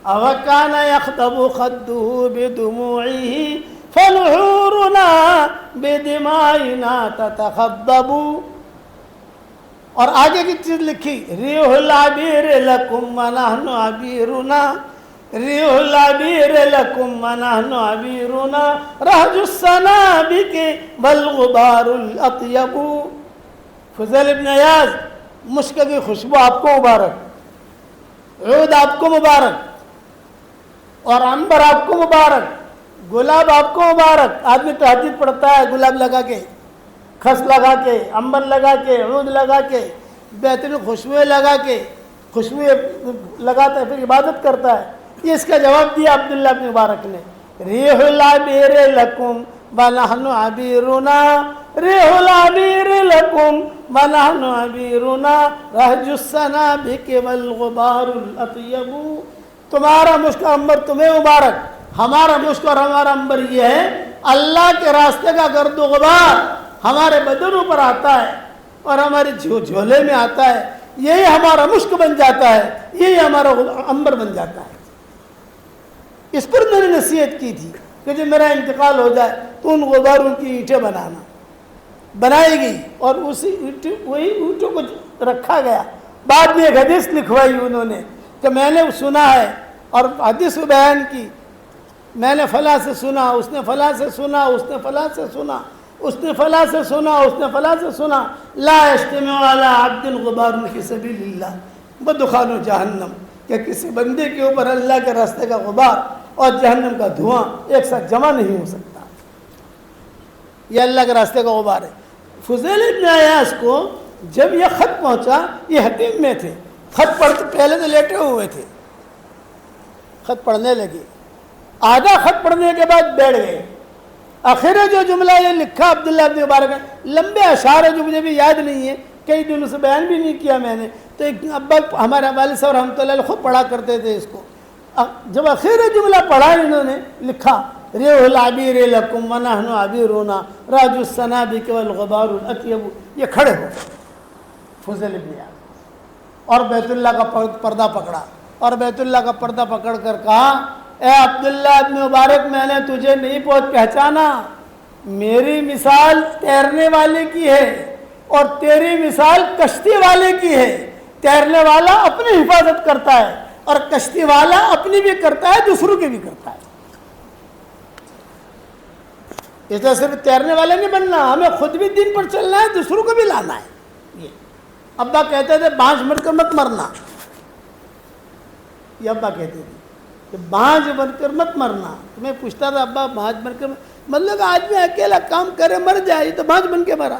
اوکان یخضب خده بدموعه فنحورنا بدمائنا تتخضب. اور آگے کی چیز لکھی، ریح العبیر لکم ونحن عبیرنا، ریح العبیر لکم ونحن عبیرنا، رہج السنابک والغبار الاطیب. فضیل ابن عیاض، مشک کی خوشبو آپ کو مبارک، عود آپ کو مبارک، اور عنبر آپ کو مبارک، گلاب آپ کو مبارک. آدمی تہجد پڑھتا ہے گلاب لگا کے، خس لگا کے، عنبر لگا کے، عود لگا کے، بہترین خوشبوئیں لگا کے، خوشبوئیں لگاتا ہے، پھر عبادت کرتا ہے. یہ اس کا جواب دیا عبداللہ ابن مبارک نے، ریح العبیر لکم ونحن عبیرنا، ریح العبیر لکم ونحن عبیرنا، رہج السنابک والغبار الاطیب. تمہارا مشک عنبر تمہیں مبارک، ہمارا مشک اور ہمارا عنبر یہ ہے، اللہ کے راستے کا گرد و غبار ہمارے بدنوں پر آتا ہے اور ہمارے جھولے میں آتا ہے، یہی ہمارا مشک بن جاتا ہے، یہی ہمارا عنبر بن جاتا ہے. اس پر میں نے نصیحت کی تھی کہ جب میرا انتقال ہو جائے تو ان غباروں کی اینٹیں بنانا. بنائی گئی اور وہی اینٹوں کو رکھا گیا. بعد میں ایک حدیث لکھوائی انہوں نے کہ میں نے سنا ہے اور حدیث بیان کی، میں نے فلاں سے سنا، اس نے فلاں سے سنا، اس نے فلاں سے سنا، اس نے فلاں سے سنا، اس نے فلاں سے سنا. لا یجتمع علی عبد غبار فی سبیل اللہ ودخان جہنم، کہ کسی بندے کے اوپر اللہ کے راستے کا غبار اور جہنم کا دھواں ایک ساتھ جمع نہیں ہو سکتا. یہ اللہ کے راستے کا غبار ہے. فضیل ابن عیاض کو جب یہ خط پہنچا، یہ حتیم میں تھے، خط پڑھتے پہلے تو لیٹے ہوئے تھے، خط پڑھنے لگے، آدھا خط پڑھنے کے بعد بیٹھ گئے. آخر جو جملہ یہ لکھا عبداللہ ابن مبارک نے، لمبے اشعار ہے جو مجھے بھی یاد نہیں ہے، کئی دنوں سے بیان بھی نہیں کیا میں نے، تو ایک ابا ہمارے والد صاحب رحمۃ اللہ علیہ خود پڑھا کرتے تھے اس کو. جب آخر جملہ پڑھا انہوں نے لکھا، ریح العبیر لکم ونحن عبیرنا، راج السنابک والغبار الاطیب. یہ کھڑے ہو فضیل ابن عیاض اور بیت اللہ کا پردہ پکڑا، اور بیت اللہ کا پردہ پکڑ کر کہا، اے عبداللہ ابن مبارک، میں نے تجھے نہیں پہچانا، میری مثال تیرنے والے کی ہے، اور تیری مثال کشتی والے کی ہے، تیرنے والا اپنی حفاظت کرتا ہے اور کشتی والا اپنی بھی کرتا ہے، دوسروں کی بھی کرتا ہے۔ اس طرح صرف تیرنے والے نہیں بننا، ہمیں خود بھی دین پر چلنا ہے، دوسروں کو بھی لانا ہے۔ یہ ابا کہتے تھے بانجھ بن کر مت مرنا، یہ ابا کہتے تھے کہ بانجھ بن کر مت مرنا۔ تو میں پوچھتا تھا ابا بانجھ بن کر مطلب آدمی اکیلا کام کرے مر جائے، تو بانجھ بن کے مرا۔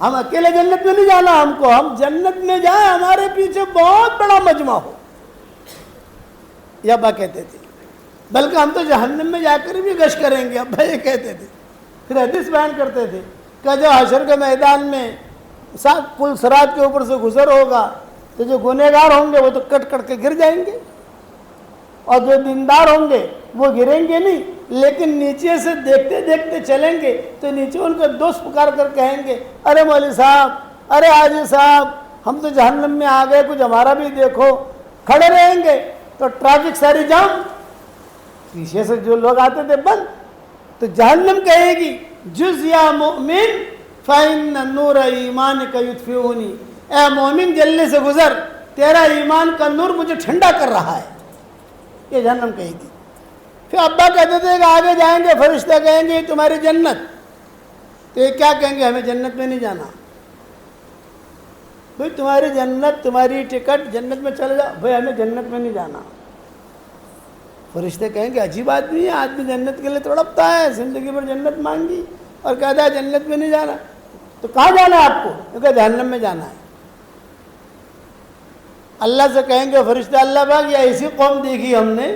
ہم اکیلے جنت میں نہیں جانا، ہم کو ہم جنت میں جائیں ہمارے پیچھے بہت بڑا مجمع ہو، یہ ابا کہتے تھے۔ بلکہ ہم تو جہنم میں جا کر بھی گشت کریں گے، ابا یہ کہتے تھے۔ پھر حدیث بیان کرتے تھے کہ جو حشر کے میدان میں پل صراط کے اوپر سے گزر ہوگا تو جو گنہگار ہوں گے وہ تو کٹ کٹ کے گر جائیں گے، اور جو دیندار ہوں گے وہ گریں گے نہیں، لیکن نیچے سے دیکھتے دیکھتے چلیں گے تو نیچے ان کے دوست پکار کر کہیں گے ارے مولوی صاحب، ارے حاجی صاحب، ہم تو جہنم میں آ گئے، کچھ ہمارا بھی دیکھو۔ کھڑے رہیں گے تو ٹریفک ساری جام، پیچھے سے جو لوگ آتے تھے بند، تو جہنم کہے گی جز یا مؤمن فإن نور ایمانک یطفئنی، اے مومن جلنے سے گزر، تیرا ایمان کا نور مجھے ٹھنڈا کر رہا ہے، یہ جہنم کہے گی۔ پھر ابا کہتے تھے کہ آگے جائیں گے، فرشتے کہیں گے تمہاری جنت، تو یہ کیا کہیں گے؟ ہمیں جنت میں نہیں جانا بھئی، تمہاری جنت، تمہاری ٹکٹ، جنت میں چلے جاؤ بھئی، ہمیں جنت میں نہیں جانا۔ فرشتے کہیں گے عجیب آدمی ہے، آدمی جنت کے لیے تڑپتا ہے، زندگی بھر جنت مانگی اور کہتا ہے جنت میں نہیں جانا، تو کہاں جانا ہے آپ کو؟ کیونکہ جہنم میں جانا ہے۔ اللہ سے کہیں گے فرشتے اللہ پاک، یہ ایسی قوم دیکھی ہم نے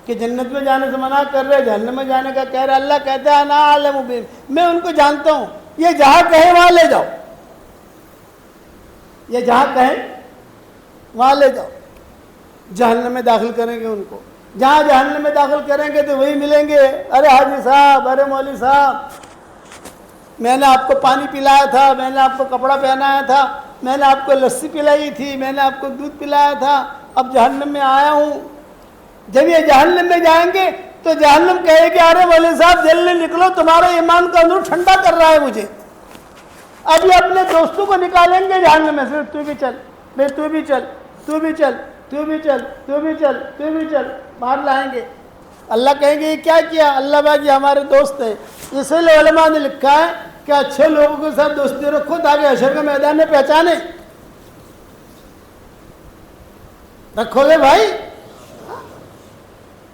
کہ جنت میں جانے سے منع کر رہے، جہنم میں جانے کا کہہ رہے۔ اللہ کہتا ہے انا اعلم بہم، میں ان کو جانتا ہوں، یہ جہاں کہیں وہاں لے جاؤ، یہ جہاں کہیں وہاں لے جاؤ۔ جہنم میں داخل کریں گے ان کو، جہاں جہنم میں داخل کریں گے تو وہی ملیں گے، ارے حاجی صاحب، ارے مولوی صاحب، میں نے آپ کو پانی پلایا تھا، میں نے آپ کو کپڑا پہنایا تھا، میں نے آپ کو لسی پلائی تھی، میں نے آپ کو دودھ پلایا تھا، اب جہنم میں آیا ہوں۔ جب یہ جہنم میں جائیں گے تو جہنم کہے کہ ارے مولوی صاحب جلدی نکلو، تمہارا ایمان کا نور ٹھنڈا کر رہا ہے مجھے۔ اب یہ اپنے دوستوں کو نکالیں گے جہنم میں سے، تو بھی چل بھائی، تو بھی چل، تو بھی چل، تو بھی چل، تو بھی چل، تو بھی چل، باہر لائیں گے۔ اللہ کہیں گے یہ کیا کیا؟ اللہ بھائی یہ ہمارے دوست ہیں۔ اسی لیے علماء نے لکھا ہے کہ اچھے لوگوں کے ساتھ دوستی رکھو تاکہ حشر کے میدان میں پہچانے۔ رکھو گے بھائی،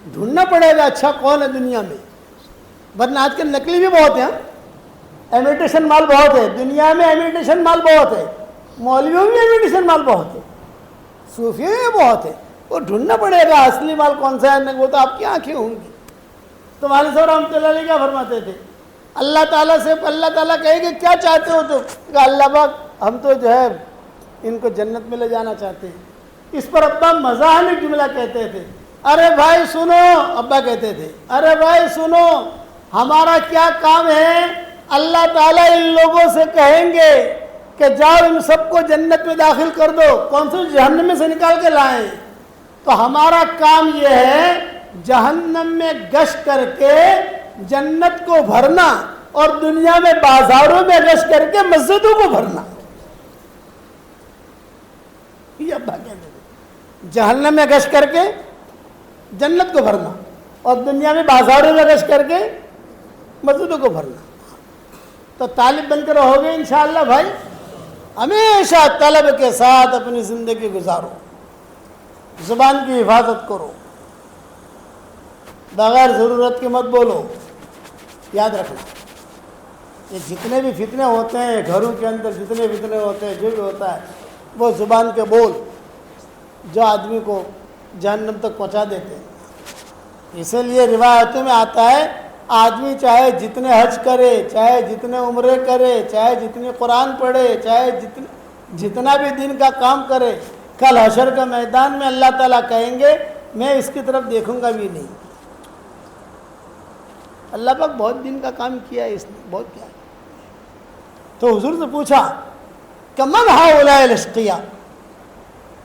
ڈھونڈنا پڑے گا اچھا کون ہے دنیا میں، ورنہ آج کل نکلی بھی بہت ہیں، امیٹیشن مال بہت ہے دنیا میں، امیٹیشن مال بہت ہے، مولویوں میں امیٹیشن مال بہت ہے، صوفیوں میں بہت ہے، وہ ڈھونڈنا پڑے گا اصلی مال کون سا ہے، وہ تو آپ کی آنکھیں ہوں گی۔ تو والد صاحب رحمۃ اللہ علیہ کیا فرماتے تھے؟ اللہ تعالیٰ سے اللہ تعالیٰ کہے کہ کیا چاہتے ہو تم؟ کہ اللہ پاک ہم تو جو ہے ان کو جنت میں لے جانا چاہتے ہیں۔ اس پر ابا مزاحمتی جملہ کہتے تھے، ارے بھائی سنو، ابا کہتے تھے ارے بھائی سنو، ہمارا کیا کام ہے؟ اللہ تعالیٰ ان لوگوں سے کہیں گے کہ جاؤ ان سب کو جنت میں داخل کر دو، کون سے جہنم میں سے نکال کے لائیں، تو ہمارا کام یہ ہے جہنم میں گشت کر کے جنت کو بھرنا اور دنیا میں بازاروں میں گشت کر کے مسجدوں کو بھرنا۔ یہ ابا کہتے تھے جہنم میں گشت کر کے جنت کو بھرنا اور دنیا میں بازاروں میں گشت کر کے مسجدوں کو بھرنا۔ تو طالب بن کر رہو گے انشاءاللہ بھائی، ہمیشہ طلب کے ساتھ اپنی زندگی گزارو، زبان کی حفاظت کرو، بغیر ضرورت کے مت بولو۔ یاد رکھنا یہ جتنے بھی فتنے ہوتے ہیں گھروں کے اندر، جتنے فتنے ہوتے ہیں، جو بھی ہوتا ہے، وہ زبان کے بول جو آدمی کو جہنم تک پہنچا دیتے ہیں۔ اسی لیے روایتوں میں آتا ہے آدمی چاہے جتنے حج کرے، چاہے جتنے عمرے کرے، چاہے جتنے قرآن پڑھے، چاہے جتنا بھی دین کا کام کرے، کل حشر کے میدان میں اللہ تعالیٰ کہیں گے میں اس کی طرف دیکھوں گا بھی نہیں۔ اللہ پاک بہت دین کا کام کیا ہے اس نے، بہت کیا ہے۔ تو حضور سے پوچھا کہ من ہؤلاء الاشقیاء،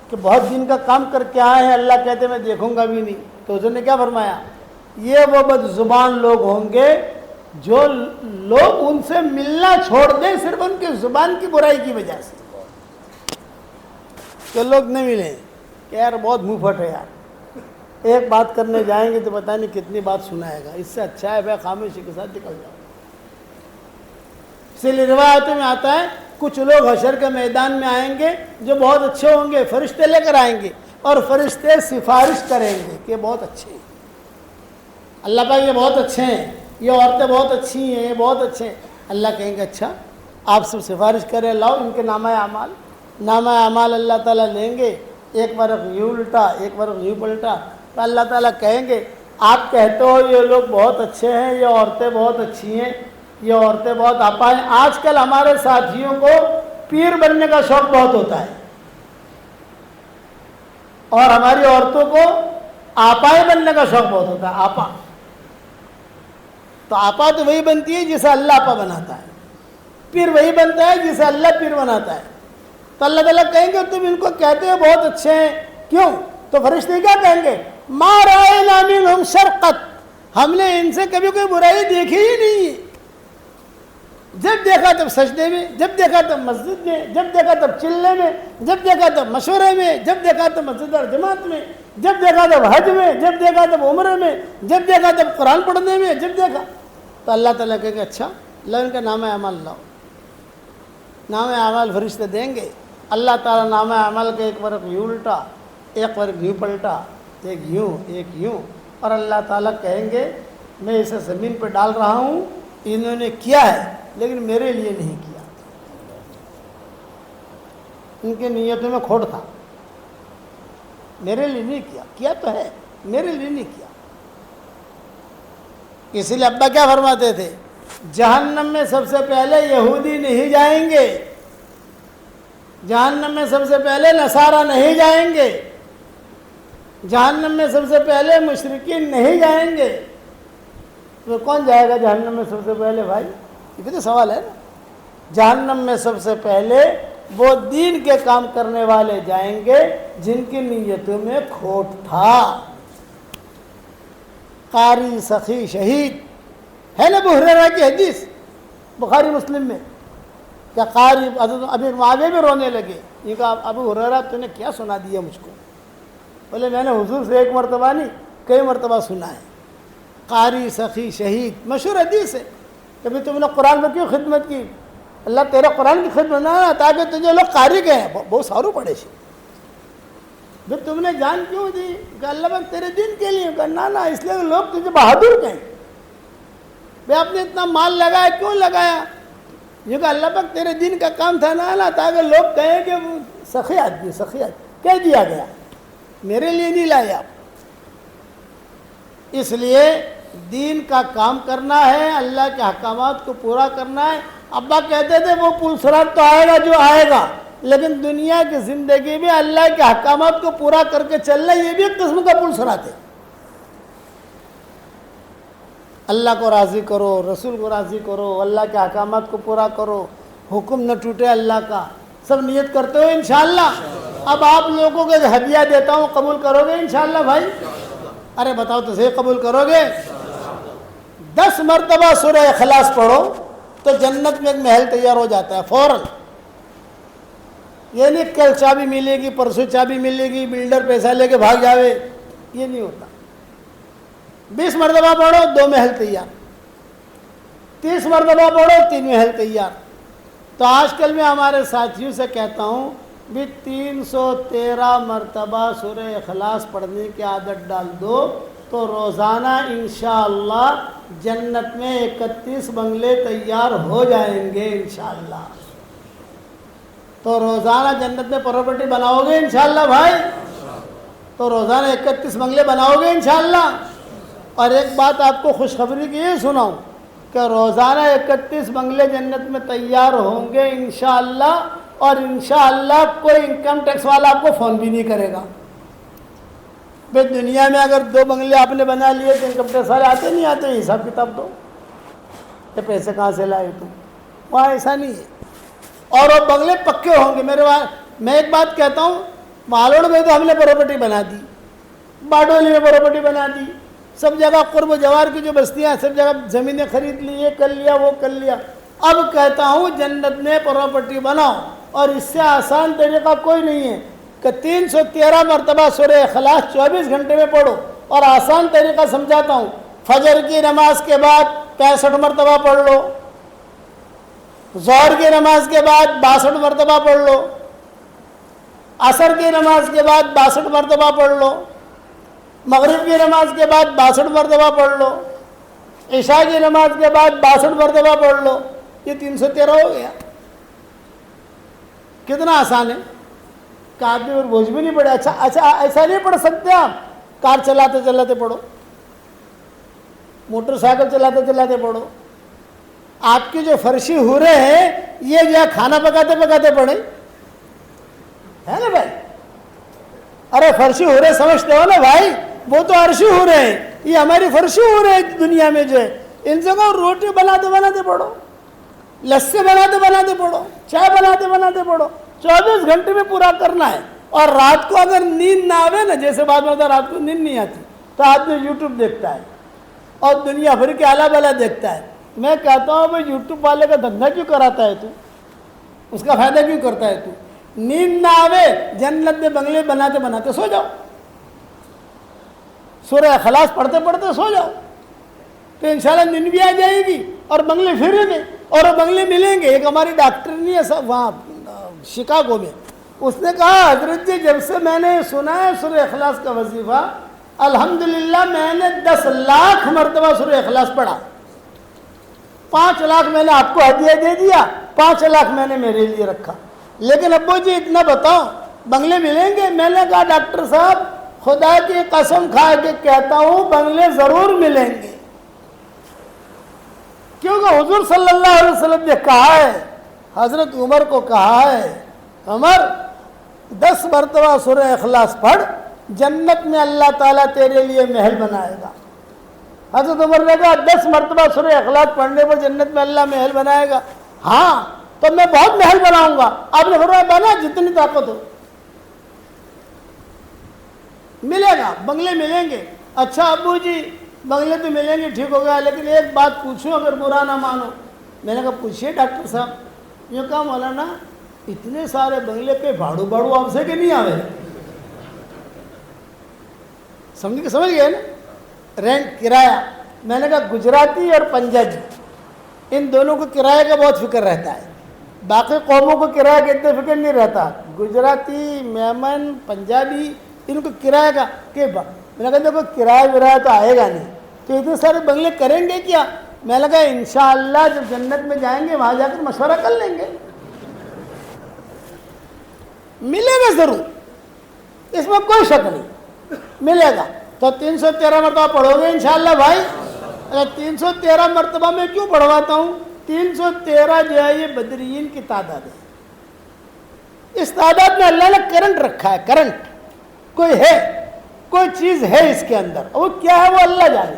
کہ بہت دین کا کام کر کے آئے ہیں، اللہ کہتے میں دیکھوں گا بھی نہیں۔ تو حضور نے کیا فرمایا؟ یہ وہ بد زبان لوگ ہوں گے جو لوگ ان سے ملنا چھوڑ دیں صرف ان کی زبان کی برائی کی وجہ سے، کہ لوگ نہیں ملیں کہ یار بہت منہ پھٹ ہے یار، ایک بات کرنے جائیں گے تو پتہ نہیں کتنی بات سنائے گا، اس سے اچھا ہے بھائی خاموشی کے ساتھ نکل جاؤ۔ اسی لیے روایتوں میں آتا ہے کچھ لوگ حشر کے میدان میں آئیں گے جو بہت اچھے ہوں گے، فرشتے لے کر آئیں گے اور فرشتے سفارش کریں گے کہ بہت اچھے ہیں، اللہ پاک یہ بہت اچھے ہیں، یہ عورتیں بہت اچھی ہیں، یہ بہت اچھے ہیں۔ اللہ کہیں گے اچھا آپ سب سفارش کریں، لاؤ ان کے نامہ اعمال۔ نامہ اعمال اللہ تعالیٰ لیں گے، ایک ورق یوں الٹا ایک ورق یوں پلٹا، تو اللہ تعالیٰ کہیں گے آپ کہتے ہو یہ لوگ بہت اچھے ہیں، یہ عورتیں بہت اچھی ہیں، یہ عورتیں بہت آپا ہیں۔ آج کل ہمارے ساتھیوں کو پیر بننے کا شوق بہت ہوتا ہے، اور ہماری عورتوں کو آپائیں بننے کا شوق بہت ہوتا ہے۔ آپا تو آپا تو وہی بنتی ہے جسے اللہ آپا بناتا ہے، پیر وہی بنتا ہے جسے اللہ پیر بناتا ہے۔ تو اللہ تعالیٰ کہیں گے تم ان کو کہتے ہو بہت اچھے ہیں، کیوں؟ تو فرشتے کیا کہیں گے؟ ما رأینا منہم شرقت، ہم نے ان سے کبھی کوئی برائی دیکھی ہی نہیں ہے، جب دیکھا تب سجدے میں، جب دیکھا تب مسجد میں، جب دیکھا تب چلنے میں، جب دیکھا تب مشورے میں، جب دیکھا تب مسجد اور جماعت میں، جب دیکھا تب حج میں، جب دیکھا تب عمرے میں، جب دیکھا تب قرآن پڑھنے میں، جب دیکھا۔ تو اللہ تعالیٰ کہے گا اچھا لاؤ ان کا نامہ اعمال لاؤ۔ نامہ اعمال فرشتے دیں گے، اللہ تعالیٰ نامہ اعمال کا ایک ورق یوں الٹا ایک ورق یوں پلٹا، ایک یوں، اور اللہ تعالیٰ کہیں گے میں اسے زمین پہ ڈال رہا ہوں، انہوں نے کیا ہے لیکن میرے لیے نہیں کیا، ان کی نیتوں میں کھوٹ تھا، میرے لیے نہیں کیا، کیا تو ہے میرے لیے نہیں کیا۔ اسی لیے ابا کیا فرماتے تھے؟ جہنم میں سب سے پہلے یہودی نہیں جائیں گے، جہنم میں سب سے پہلے نصارہ نہیں جائیں گے، جہنم میں سب سے پہلے مشرکین نہیں جائیں گے، تو کون جائے گا جہنم میں سب سے پہلے؟ بھائی یہ بھی تو سوال ہے نا۔ جہنم میں سب سے پہلے وہ دین کے کام کرنے والے جائیں گے جن کی نیتوں میں کھوٹ تھا۔ قاری، سخی، شہید ہے نا ابو ہریرہ کی حدیث بخاری مسلم میں، کیا قاری ابھی معاویہ بھی رونے لگے، یہ کہا ابو ہریرہ تو نے کیا سنا دیا مجھ کو؟ بولے میں نے حضور سے ایک مرتبہ نہیں کئی مرتبہ سنا ہے، قاری، سخی، شہید مشہور حدیث ہے۔ کبھی تم نے قرآن میں کیوں خدمت کی؟ اللہ تیرے قرآن کی خدمت نہ تاکہ تجھے لوگ قاری کہیں، بہت ساروں پڑھے سے پھر تم نے جان کیوں دی؟ کہ اللہ پاک تیرے دین کے لیے، کہا نہ اس لیے لوگ تجھے بہادر کہیں۔ بھائی آپ نے اتنا مال لگایا کیوں لگایا؟ یہ کہ اللہ پاک تیرے دین کا کام تھا نا تاکہ لوگ کہیں کہ وہ سخی آدمی کہہ دیا گیا، میرے لیے نہیں لائے آپ۔ اس لیے دین کا کام کرنا ہے، اللہ کے احکامات کو پورا کرنا ہے۔ ابا کہتے تھے وہ پل صراط تو آئے گا جو آئے گا، لیکن دنیا کی زندگی میں اللہ کے احکامات کو پورا کر کے چلنا یہ بھی ایک قسم کا پل صراط ہے۔ اللہ کو راضی کرو، رسول کو راضی کرو، اللہ کے احکامات کو پورا کرو، حکم نہ ٹوٹے اللہ کا، سب نیت کرتے ہو انشاءاللہ۔ اب آپ لوگوں کو ہدیہ دیتا ہوں، قبول کرو گے انشاءاللہ بھائی؟ ارے بتاؤ تو صحیح، قبول کرو گے؟ 10 مرتبہ سورہ اخلاص پڑھو تو جنت میں ایک محل تیار ہو جاتا ہے فوراً۔ یہ نہیں کل چابی ملے گی، پرسوں چابی ملے گی، بلڈر پیسہ لے کے بھاگ جاوے، یہ نہیں ہوتا۔ 20 مرتبہ پڑھو 2 محل تیار، 30 مرتبہ پڑھو 3 محل تیار۔ تو آج کل میں ہمارے ساتھیوں سے کہتا ہوں بھی 313 مرتبہ سورہ اخلاص پڑھنے کی عادت ڈال دو تو روزانہ انشاءاللہ جنت میں 31 بنگلے تیار ہو جائیں گے انشاءاللہ۔ تو روزانہ جنت میں پراپرٹی بناؤ گے انشاءاللہ بھائی؟ تو روزانہ 31 بنگلے بناؤ گے انشاءاللہ۔ اور ایک بات آپ کو خوشخبری کی یہ سناؤں کہ روزانہ 31 بنگلے جنت میں تیار ہوں گے انشاءاللہ، اور انشاءاللہ کوئی انکم ٹیکس والا آپ کو فون بھی نہیں کرے گا۔ بھئی دنیا میں اگر 2 بنگلے آپ نے بنا لیے تو انکم ٹیکس والے آتے نہیں آتے، حساب کتاب دو، یہ پیسے کہاں سے لائے تم؟ وہاں ایسا نہیں ہے، اور وہ بنگلے پکے ہوں گے۔ میں ایک بات کہتا ہوں، مالوڑ میں تو ہم نے پراپرٹی بنا دی، باڈولی میں پراپرٹی بنا دی، سب جگہ قرب و جوار کی جو بستیاں ہیں سب جگہ زمینیں خرید لی، یہ کر لیا وہ کر لیا. اب کہتا ہوں جنت میں پراپرٹی بناؤ، اور اس سے آسان طریقہ کوئی نہیں ہے کہ 313 مرتبہ سورہ اخلاص 24 گھنٹے میں پڑھو. اور آسان طریقہ سمجھاتا ہوں، فجر کی نماز کے بعد 65 مرتبہ پڑھ لو، ظہر کی نماز کے بعد 62 مرتبہ پڑھ لو، عصر کی نماز کے بعد 62 مرتبہ پڑھ لو، مغرب کی نماز کے بعد 62 مرتبہ پڑھ لو، عشاء کی نماز کے بعد 62 مرتبہ پڑھ لو. یہ 313 ہو گیا. کتنا آسان ہے کہ آدمی اور بوجھ بھی نہیں پڑے. اچھا ایسا نہیں پڑھ سکتے آپ، کار چلاتے چلاتے پڑھو، موٹر سائیکل چلاتے چلاتے پڑھو. آپ کی جو فرشی حوریں ہیں یہ جو ہے کھانا پکاتے پکاتے پڑھیں، ہے نا بھائی؟ ارے فرشی حوریں سمجھتے ہو نا بھائی، وہ تو عرشی حوریں ہیں، یہ ہماری فرشی حوریں ہیں دنیا میں جو ہے. ان سے کہو روٹی بناتے بناتے پڑھو، لسی بناتے بناتے پڑھو، چائے بناتے بناتے پڑھو. 24 گھنٹے میں پورا کرنا ہے. اور رات کو اگر نیند نہ آوے نا، جیسے بعد میں ہوتا ہے رات کو نیند نہیں آتی تو آدمی یوٹیوب دیکھتا ہے اور دنیا بھر کے اعلیٰ بالا دیکھتا ہے. میں کہتا ہوں بھائی یوٹیوب والے کا دھندا کیوں کراتا ہے تو، اس کا فائدہ کیوں کرتا ہے تو؟ نیند نہ آوے جنت میں بنگلے بناتے بناتے سو جاؤ، سورہ اخلاص پڑھتے پڑھتے سو جاؤ تو انشاءاللہ نیند بھی آ جائے گی اور بنگلے پھریں گے اور وہ بنگلے ملیں گے. ایک ہماری ڈاکٹرنی ہے وہاں شکاگو میں، اس نے کہا حضرت جی جب سے میں نے سنا ہے سورہ اخلاص کا وظیفہ، الحمدللہ میں نے 10 لاکھ مرتبہ سورہ اخلاص پڑھا. 5 لاکھ میں نے آپ کو ہدیہ دے دیا، 5 لاکھ میں نے میرے لیے رکھا. لیکن ابو جی اتنا بتاؤ بنگلے ملیں گے؟ میں نے کہا ڈاکٹر صاحب خدا کی قسم کھا کے کہتا ہوں بنگلے ضرور ملیں گے، کیونکہ حضور صلی اللہ علیہ وسلم نے کہا ہے، حضرت عمر کو کہا ہے، عمر 10 مرتبہ سورہ اخلاص پڑھ، جنت میں اللہ تعالیٰ تیرے لیے محل بنائے گا. حضرت عمر نے کہا 10 مرتبہ سورہ اخلاص پڑھنے پر جنت میں اللہ محل بنائے گا؟ ہاں تو میں بہت محل بناؤں گا. آپ نے فرمایا بنا جتنی طاقت ہو، ملے گا، بنگلے ملیں گے. اچھا ابو جی بنگلے تو ملیں گے ٹھیک ہو گیا، لیکن ایک بات پوچھوں اگر برا نہ مانو. میں نے کہا پوچھیے ڈاکٹر صاحب. یہ کہا مولانا اتنے سارے بنگلے پہ بھاڑو بھاڑو آپ سے کہ نہیں آوے؟ سمجھ گئے نا؟ رینٹ کرایہ. میں نے کہا گجراتی اور پنجابی ان دونوں کو کرایہ کا بہت فکر رہتا ہے، باقی قوموں کو کرایہ کا اتنا فکر نہیں رہتا. گجراتی، میمن، پنجابی ان کو کرایہ کا کہ میں نے کہا دیکھو کرایہ ورایہ تو آئے گا نہیں تو اتنے سارے بنگلے کریں گے کیا؟ میں نے کہا انشاءاللہ جب جنت میں جائیں گے وہاں جا کر مشورہ کر لیں گے، ملے گا ضرور، اس میں کوئی شک نہیں، ملے گا. تو 313 مرتبہ پڑھو گے انشاءاللہ بھائی. 313 مرتبہ میں کیوں پڑھواتا ہوں؟ 313 جو ہے یہ بدرین کی تعداد ہے. اس تعداد میں اللہ نے کرنٹ رکھا ہے، کرنٹ کوئی ہے، کوئی چیز ہے اس کے اندر، وہ کیا ہے وہ اللہ جانے.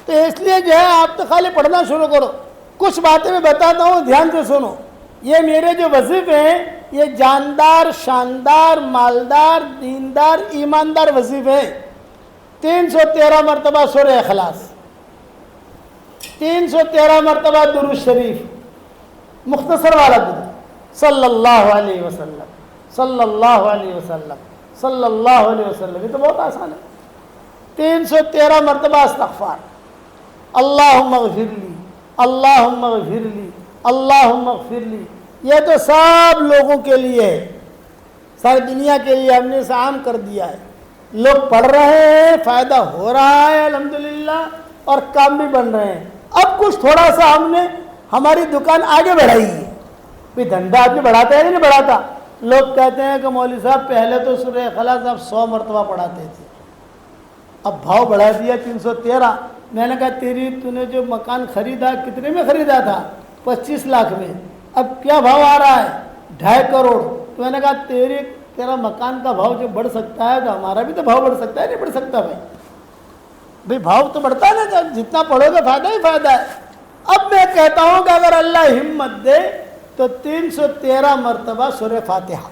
تو اس لیے جو ہے آپ تو خالی پڑھنا شروع کرو. کچھ باتیں میں بتاتا ہوں دھیان سے سنو. یہ میرے جو وظیفے ہیں یہ جاندار، شاندار، مالدار، دیندار، ایماندار وظیفے ہیں. 313 مرتبہ سورہ اخلاص، 313 مرتبہ درود شریف، مختصر والا درود، صلی اللہ علیہ وسلم، صلی اللہ علیہ وسلم، صلی اللہ علیہ وسلم. یہ تو بہت آسان ہے. 313 مرتبہ استغفار، اللہم اغفر لی، اللہم اغفر لی، اللہم اغفر لی. یہ تو سب لوگوں کے لیے ہے، ساری دنیا کے لیے ہم نے اسے عام کر دیا ہے. لوگ پڑھ رہے ہیں، فائدہ ہو رہا ہے الحمدللہ، اور کام بھی بن رہے ہیں. اب کچھ تھوڑا سا ہم نے ہماری دکان آگے بڑھائی ہے. بھی دھندا آدمی بڑھاتا ہے یا نہیں بڑھاتا؟ لوگ کہتے ہیں کہ مولوی صاحب پہلے تو سورہ اخلاص آپ 100 مرتبہ پڑھاتے تھے، اب بھاؤ بڑھا دیا 313. میں نے کہا تو نے جو مکان خریدا کتنے میں خریدا تھا؟ 25 لاکھ میں. اب کیا بھاؤ آ رہا ہے؟ 2.5 کروڑ. تو میں نے کہا تیرا مکان کا بھاؤ جو بڑھ سکتا ہے تو ہمارا بھی تو بھاؤ بڑھ سکتا ہے. نہیں بڑھ سکتا بھائی بھاؤ تو بڑھتا ہے نا، جتنا پڑھو گے فائدہ ہی فائدہ ہے. اب میں کہتا ہوں کہ اگر اللہ ہمت دے تو 313 مرتبہ سورہ فاتحہ،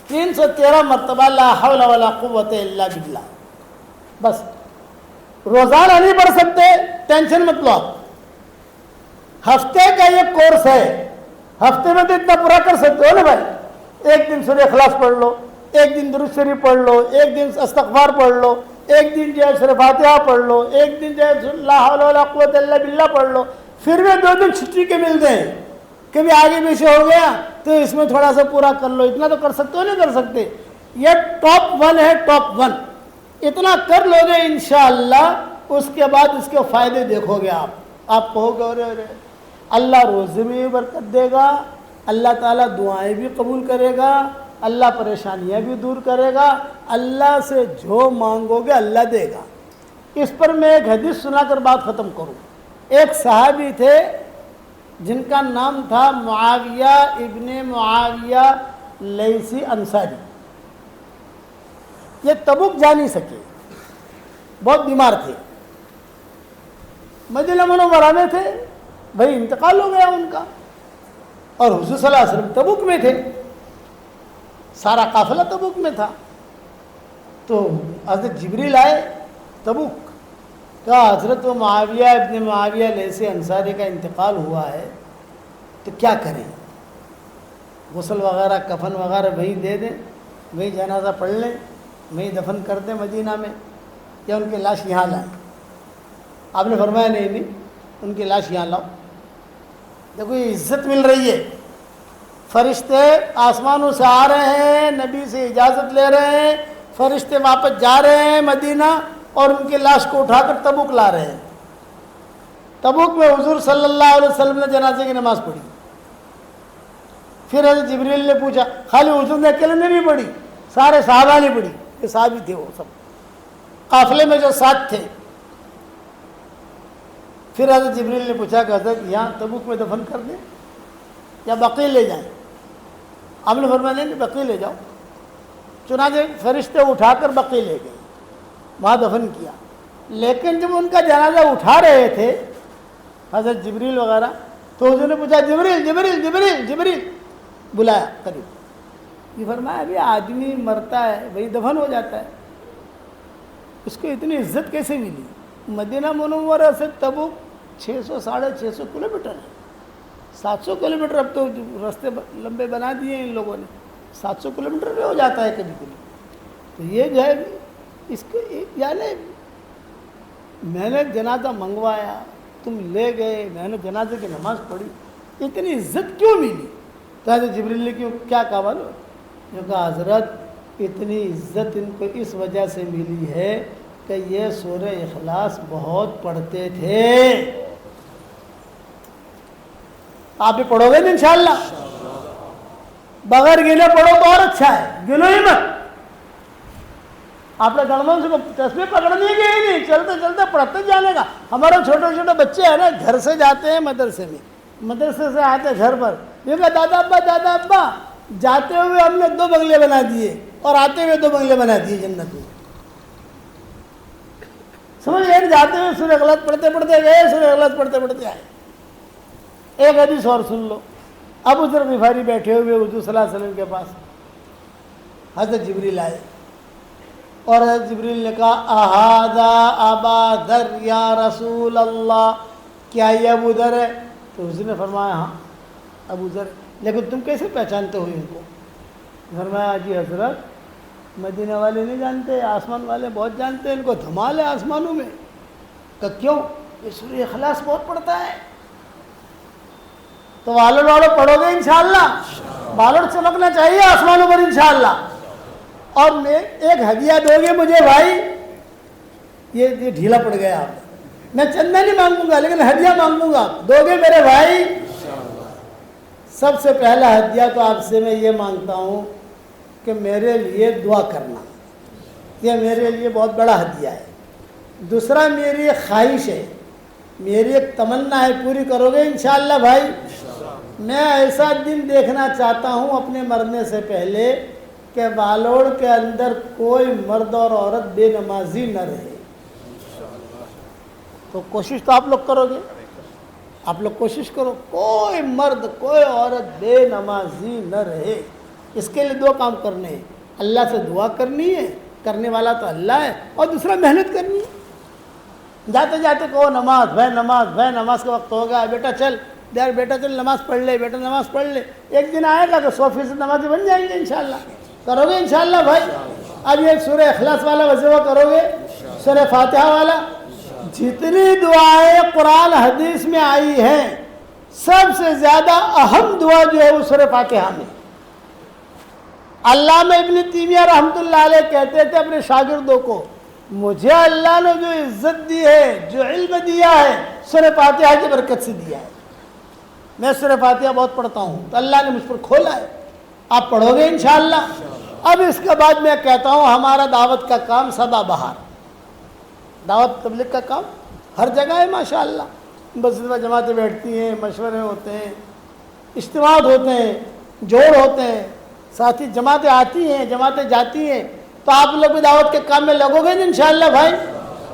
313 مرتبہ لا حول ولا قوت الا باللہ. بس روزانہ نہیں پڑھ سکتے، ٹینشن مت لو آپ، ہفتے کا یہ کورس ہے، ہفتے میں تو اتنا پورا کر سکتے ہو نا بھائی، ایک دن سورہ اخلاص پڑھ لو، ایک دن درود شریف پڑھ لو، ایک دن استغفار پڑھ لو، ایک دن جو ہے سورہ فاتحہ پڑھ لو، ایک دن جو ہے لا حول ولا قوت الا باللہ پڑھ لو، پھر بھی 2 دن چھٹی کے ملتے ہیں، کبھی آگے پیچھے ہو گیا تو اس میں تھوڑا سا پورا کر لو، اتنا تو کر سکتے ہو نہیں کر سکتے، یہ ٹاپ 1 ہے، ٹاپ 1 اتنا کر لو گے انشاءاللہ، اس کے بعد اس کے فائدے دیکھو گے آپ کہو گے ارے اللہ روزے میں بھی برکت دے گا، اللہ تعالیٰ دعائیں بھی قبول کرے گا، اللہ پریشانیاں بھی دور کرے گا، اللہ سے جو مانگو گے اللہ دے گا۔ اس پر میں ایک حدیث سنا کر بات ختم کروں۔ ایک صحابی تھے جن کا نام تھا معاویہ ابن معاویہ لیثی انصاری، یہ تبوک جا نہیں سکے، بہت بیمار تھے، مدینہ منورہ میں تھے، بھائی انتقال ہو گیا ان کا، اور حضور صلی اللہ علیہ وسلم تبوک میں تھے، سارا قافلہ تبوک میں تھا، تو حضرت جبریل آئے تبوک، کہا حضرت معاویہ ابن معاویہ لیثی انصاری کا انتقال ہوا ہے تو کیا کریں، غسل وغیرہ کفن وغیرہ وہی دے دیں، وہی جنازہ پڑھ لیں، وہی دفن کر دیں مدینہ میں، یا ان کی لاش یہاں لائیں؟ آپ نے فرمایا نہیں، ان کی لاش یہاں لاؤ، دیکھو یہ عزت مل رہی ہے، فرشتے آسمانوں سے آ رہے ہیں، نبی سے اجازت لے رہے ہیں، فرشتے واپس جا رہے ہیں مدینہ، اور ان کی لاش کو اٹھا کر تبوک لا رہے ہیں۔ تبوک میں حضور صلی اللہ علیہ وسلم نے جنازے کی نماز پڑھی، پھر حضرت جبریل نے پوچھا، خالی حضور نے اکیلے نے نہیں پڑھی، سارے صحابہ نے پڑھی، یہ صحابی تھے وہ سب قافلے میں جو ساتھ تھے۔ پھر حضرت جبریل نے پوچھا کہ حضرت یہاں تبوک میں دفن کر دیں یا بقیع لے جائیں؟ آپ نے فرمایا نہیں، بقیع لے جاؤ۔ چنانچہ فرشتے اٹھا کر بقیع لے گئے، وہاں دفن کیا۔ لیکن جب ان کا جنازہ اٹھا رہے تھے حضرت جبریل وغیرہ، تو حضور نے پوچھا جبریل جبریل جبریل جبریل، بلایا قریب، یہ فرمایا ابھی آدمی مرتا ہے وہی دفن ہو جاتا ہے، اس کو اتنی عزت کیسے ملی؟ مدینہ منورہ سے تبوک 600-650 کلومیٹر ہے، 700 کلومیٹر، اب تو راستے لمبے بنا دیے ہیں ان لوگوں نے، 700 کلومیٹر بھی ہو جاتا ہے کبھی کبھی۔ تو یہ جو ہے اس کو یعنی میں نے جنازہ منگوایا، تم لے گئے، میں نے جنازے کی نماز پڑھی، اتنی عزت کیوں ملی؟ تو حضرت جبریل نے کیا کہا معلوم؟ جو کہا حضرت اتنی عزت ان کو اس وجہ سے ملی ہے کہ یہ سورہ اخلاص بہت پڑھتے تھے۔ آپ بھی پڑھو گے نا انشاءاللہ، بغیر گنے پڑھو تو اور اچھا ہے، گنو ہی مت۔ آپ نے گڑمن سے تسبیح پکڑنی ہے ہی نہیں، چلتے چلتے پڑھتے جانے کا۔ ہمارے چھوٹے چھوٹے بچے ہیں نا، گھر سے جاتے ہیں مدرسے میں، مدرسے سے آتے گھر پر، یہ کہ دادا ابا جاتے ہوئے ہم نے 2 بنگلے بنا دیے اور آتے ہوئے 2 بنگلے بنا دیے جنت میں۔ سمجھ گئے؟ جاتے ہوئے سورہ اخلاص پڑھتے پڑھتے گئے، سورہ اخلاص پڑھتے پڑھتے آئے۔ ایک حدیث اور سن لو، ابو ذر غفاری بیٹھے ہوئے حضور صلی اللہ علیہ وسلم کے پاس، حضرت جبریل آئے اور حضرت جبریل نے کہا اہذا ابا ذر یا رسول اللہ، کیا یہ ابو ذر ہے؟ تو حضور نے فرمایا ہاں ابو ذر، لیکن تم کیسے پہچانتے ہو ان کو؟ فرمایا جی حضرت مدینہ والے نہیں جانتے، آسمان والے بہت جانتے ہیں، ان کو دھمال ہے آسمانوں میں۔ کہ کیوں؟ یہ سورہ اخلاص بہت پڑھتا ہے۔ تو والو پڑھو گے انشاءاللہ، بالڑ چمکنا چاہیے آسمانوں پر انشاءاللہ۔ اور میں ایک ہدیہ دو گے مجھے بھائی، یہ ڈھیلا پڑ گیا آپ، میں چندہ نہیں مانگوں گا لیکن ہدیہ مانگوں گا، دو گے میرے بھائی؟ سب سے پہلا ہدیہ تو آپ سے میں یہ مانگتا ہوں کہ میرے لیے دعا کرنا، یہ میرے لیے بہت بڑا ہدیہ ہے۔ دوسرا میری ایک خواہش ہے، میری ایک تمنا ہے، پوری کرو گے انشاءاللہ بھائی؟ میں ایسا دن دیکھنا چاہتا ہوں اپنے مرنے سے پہلے کہ بالوڑ کے اندر کوئی مرد اور عورت بے نمازی نہ رہے۔ تو کوشش تو آپ لوگ کرو گے، آپ لوگ کوشش کرو، کوئی مرد کوئی عورت بے نمازی نہ رہے۔ اس کے لیے 2 کام کرنے ہیں، اللہ سے دعا کرنی ہے کہ کرنے والا تو اللہ ہے، اور دوسرا محنت کرنی ہے۔ جاتے جاتے کہو نماز بھائی، نماز بھائی، نماز کا وقت ہو گیا، بیٹا چل یار، بیٹا چل نماز پڑھ لے، بیٹا نماز پڑھ لے۔ ایک دن آئے گا کہ 100% نمازی بن جائیں گے انشاءاللہ۔ کرو گے انشاءاللہ بھائی؟ اب یہ سورہ اخلاص والا وظیفہ کرو گے، سورہ فاتحہ والا؟ جتنی دعائیں قرآن حدیث میں آئی ہیں سب سے زیادہ اہم دعا جو ہے وہ سورہ فاتحہ میں۔ علامہ ابن تیمیہ رحمۃ اللہ علیہ کہتے تھے اپنے شاگردوں کو، مجھے اللہ نے جو عزت دی ہے، جو علم دیا ہے، سورہ فاتحہ کی برکت سے دیا ہے۔ میں سورہ فاتحہ بہت پڑھتا ہوں تو اللہ نے مجھ پر کھولا ہے۔ آپ پڑھو گے انشاءاللہ؟ اب اس کے بعد میں کہتا ہوں ہمارا دعوت کا کام سدا بہار، دعوت تبلیغ کا کام ہر جگہ ہے ماشاءاللہ۔ مسجد میں جماعتیں بیٹھتی ہیں، مشورے ہوتے ہیں، اجتماعات ہوتے ہیں، جوڑ ہوتے ہیں، ساتھی جماعتیں آتی ہیں، جماعتیں جاتی ہیں، تو آپ لوگ بھی دعوت کے کام میں لگو گے نا انشاءاللہ بھائی؟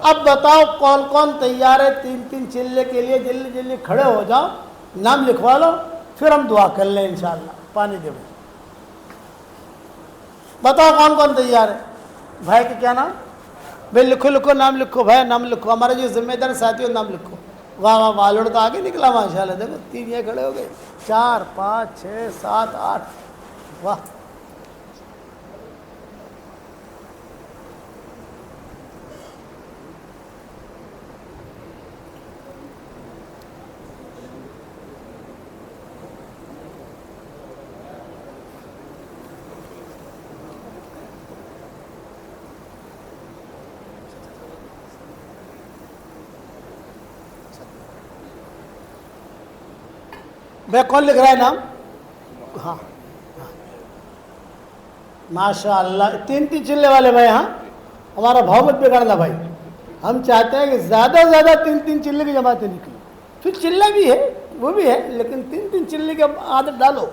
اب بتاؤ کون کون تیار ہے 3 چلے کے لیے؟ جلدی جلدی کھڑے ہو جاؤ، نام لکھوا لو، پھر ہم دعا کر لیں انشاءاللہ۔ پانی دے بھائی، بتاؤ کون کون تیار ہے؟ بھائی کا کیا نام؟ بھائی لکھو لکھو، نام لکھو بھائی، نام لکھو، ہمارے جو ذمہ دار ساتھی ہو نام لکھو۔ واہ واہ، والوڑ تو آگے نکلا ماشاءاللہ، دیکھو 3 یہ کھڑے ہو گئے، 4 5 6 7 8، واہ۔ بھائی کون لکھ رہا ہے نام؟ ہاں ماشاء اللہ، 3 چلے والے بھائی، ہاں ہمارا بھاؤ مت بگڑنا بھائی، ہم چاہتے ہیں کہ زیادہ سے زیادہ 3 چلے کی جماعتیں نکلیں۔ پھر چلہ بھی ہے، وہ بھی ہے، لیکن 3 چلے کی عادت ڈالو۔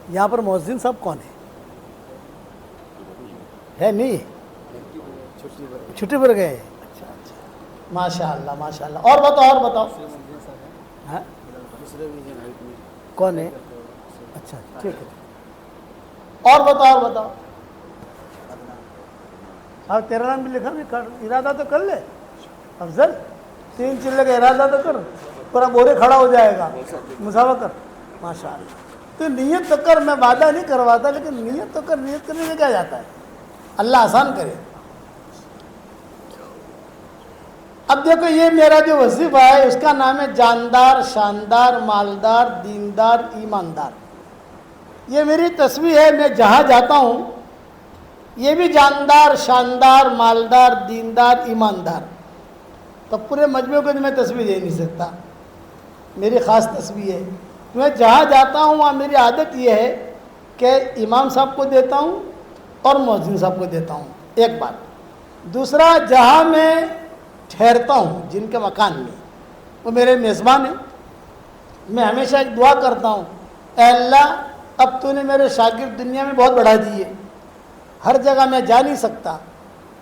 یہاں پر مؤذن صاحب کون ہے نہیں؟ چھٹی پر گئے؟ اچھا اچھا، ماشاء اللہ ماشاء اللہ۔ اور بتاؤ، اور بتاؤ، ہاں کون ہے؟ اچھا ٹھیک ہے، اور بتاؤ، اور بتاؤ۔ ہاں تیرا نام بھی لکھا بھی، ارادہ تو کر لے افضل، 3 چلے کا ارادہ تو کر، پورا بورے کھڑا ہو جائے گا، مسافہ کر ماشاء اللہ۔ تو نیت تو کر، میں وعدہ نہیں کرواتا، لیکن نیت تو کر، نیت کرنے سے کیا جاتا ہے، اللہ آسان کرے۔ اب دیکھو یہ میرا جو وظیفہ ہے اس کا نام ہے جاندار، شاندار، مالدار، دیندار، ایماندار۔ یہ میری تصویر ہے، میں جہاں جاتا ہوں یہ بھی جاندار، شاندار، مالدار، دیندار، ایماندار۔ تو پورے مجموعے کو میں تصویر دے نہیں سکتا، میری خاص تصویر ہے۔ میں جہاں جاتا ہوں وہاں میری عادت یہ ہے کہ امام صاحب کو دیتا ہوں اور مؤذن صاحب کو دیتا ہوں، ایک بات۔ دوسرا، جہاں میں ٹھہرتا ہوں جن کے مکان میں، وہ میرے میزبان ہیں، میں ہمیشہ ایک دعا کرتا ہوں، اے اللہ اب تو نے میرے شاگرد دنیا میں بہت بڑھا دیے، ہر جگہ میں جا نہیں سکتا،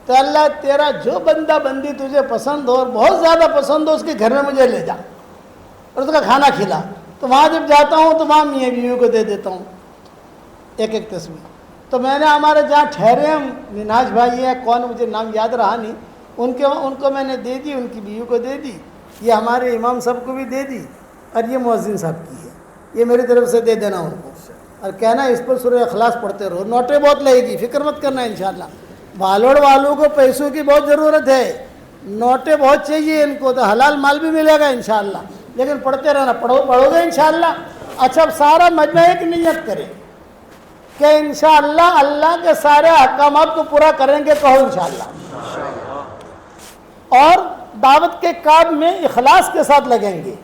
تو اللہ تیرا جو بندہ بندی تجھے پسند ہو اور بہت زیادہ پسند ہو اس کے گھر میں مجھے لے جا اور اس کا کھانا کھلا۔ تو وہاں جب جاتا ہوں تو وہاں میاں بیوی کو دے دیتا ہوں ایک ایک تصویر۔ تو میں نے ہمارے جہاں ٹھہرے ہیں مناج بھائی ہیں، کون مجھے نام یاد رہا نہیں، ان کو میں نے دے دی، ان کی بیوی کو دے دی، یہ ہمارے امام صاحب کو بھی دے دی، اور یہ مؤذن صاحب کی ہے، یہ میری طرف سے دے دینا ان کو، اور کہنا اس پر سورہ اخلاص پڑھتے رہو۔ نوٹیں بہت لگے گی، فکر مت کرنا انشاءاللہ۔ والوڑ والوں کو پیسوں کی بہت ضرورت ہے، نوٹیں بہت چاہیے ان کو، تو حلال مال بھی ملے گا انشاءاللہ، لیکن پڑھتے رہنا، پڑھو گے انشاءاللہ۔ اچھا سارا مجمع ایک نیت کرے کہ انشاءاللہ اللہ کے سارے احکامات کو پورا کریں گے، کہو انشاءاللہ، اور دعوت کے کام میں اخلاص کے ساتھ لگیں گے،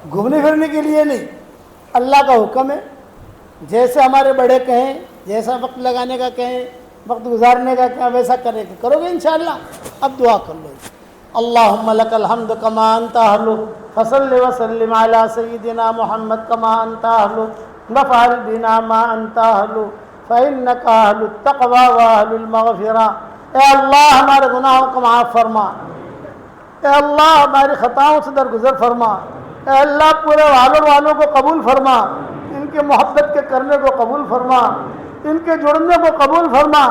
گھومنے پھرنے کے لیے نہیں۔ اللہ کا حکم ہے، جیسے ہمارے بڑے کہیں، جیسا وقت لگانے کا کہیں، وقت گزارنے کا کہیں، ویسا کریں گے، کرو گے انشاءاللہ۔ اب دعا کر لو۔ اللہم لک الحمد کما انت اہلہ فصل وسلم علی سیدنا محمد کما انت اہلہ وفعل بنا ما انت اہلہ فإنک اہل التقوی واہل المغفرہ۔ اے اللہ ہمارے گناہوں کو معاف فرما، اے اللہ ہماری خطاؤں سے درگزر فرما، اے اللہ پورے والوں کو قبول فرما، ان کے محبت کے کرنے کو قبول فرما، ان کے جڑنے کو قبول فرما،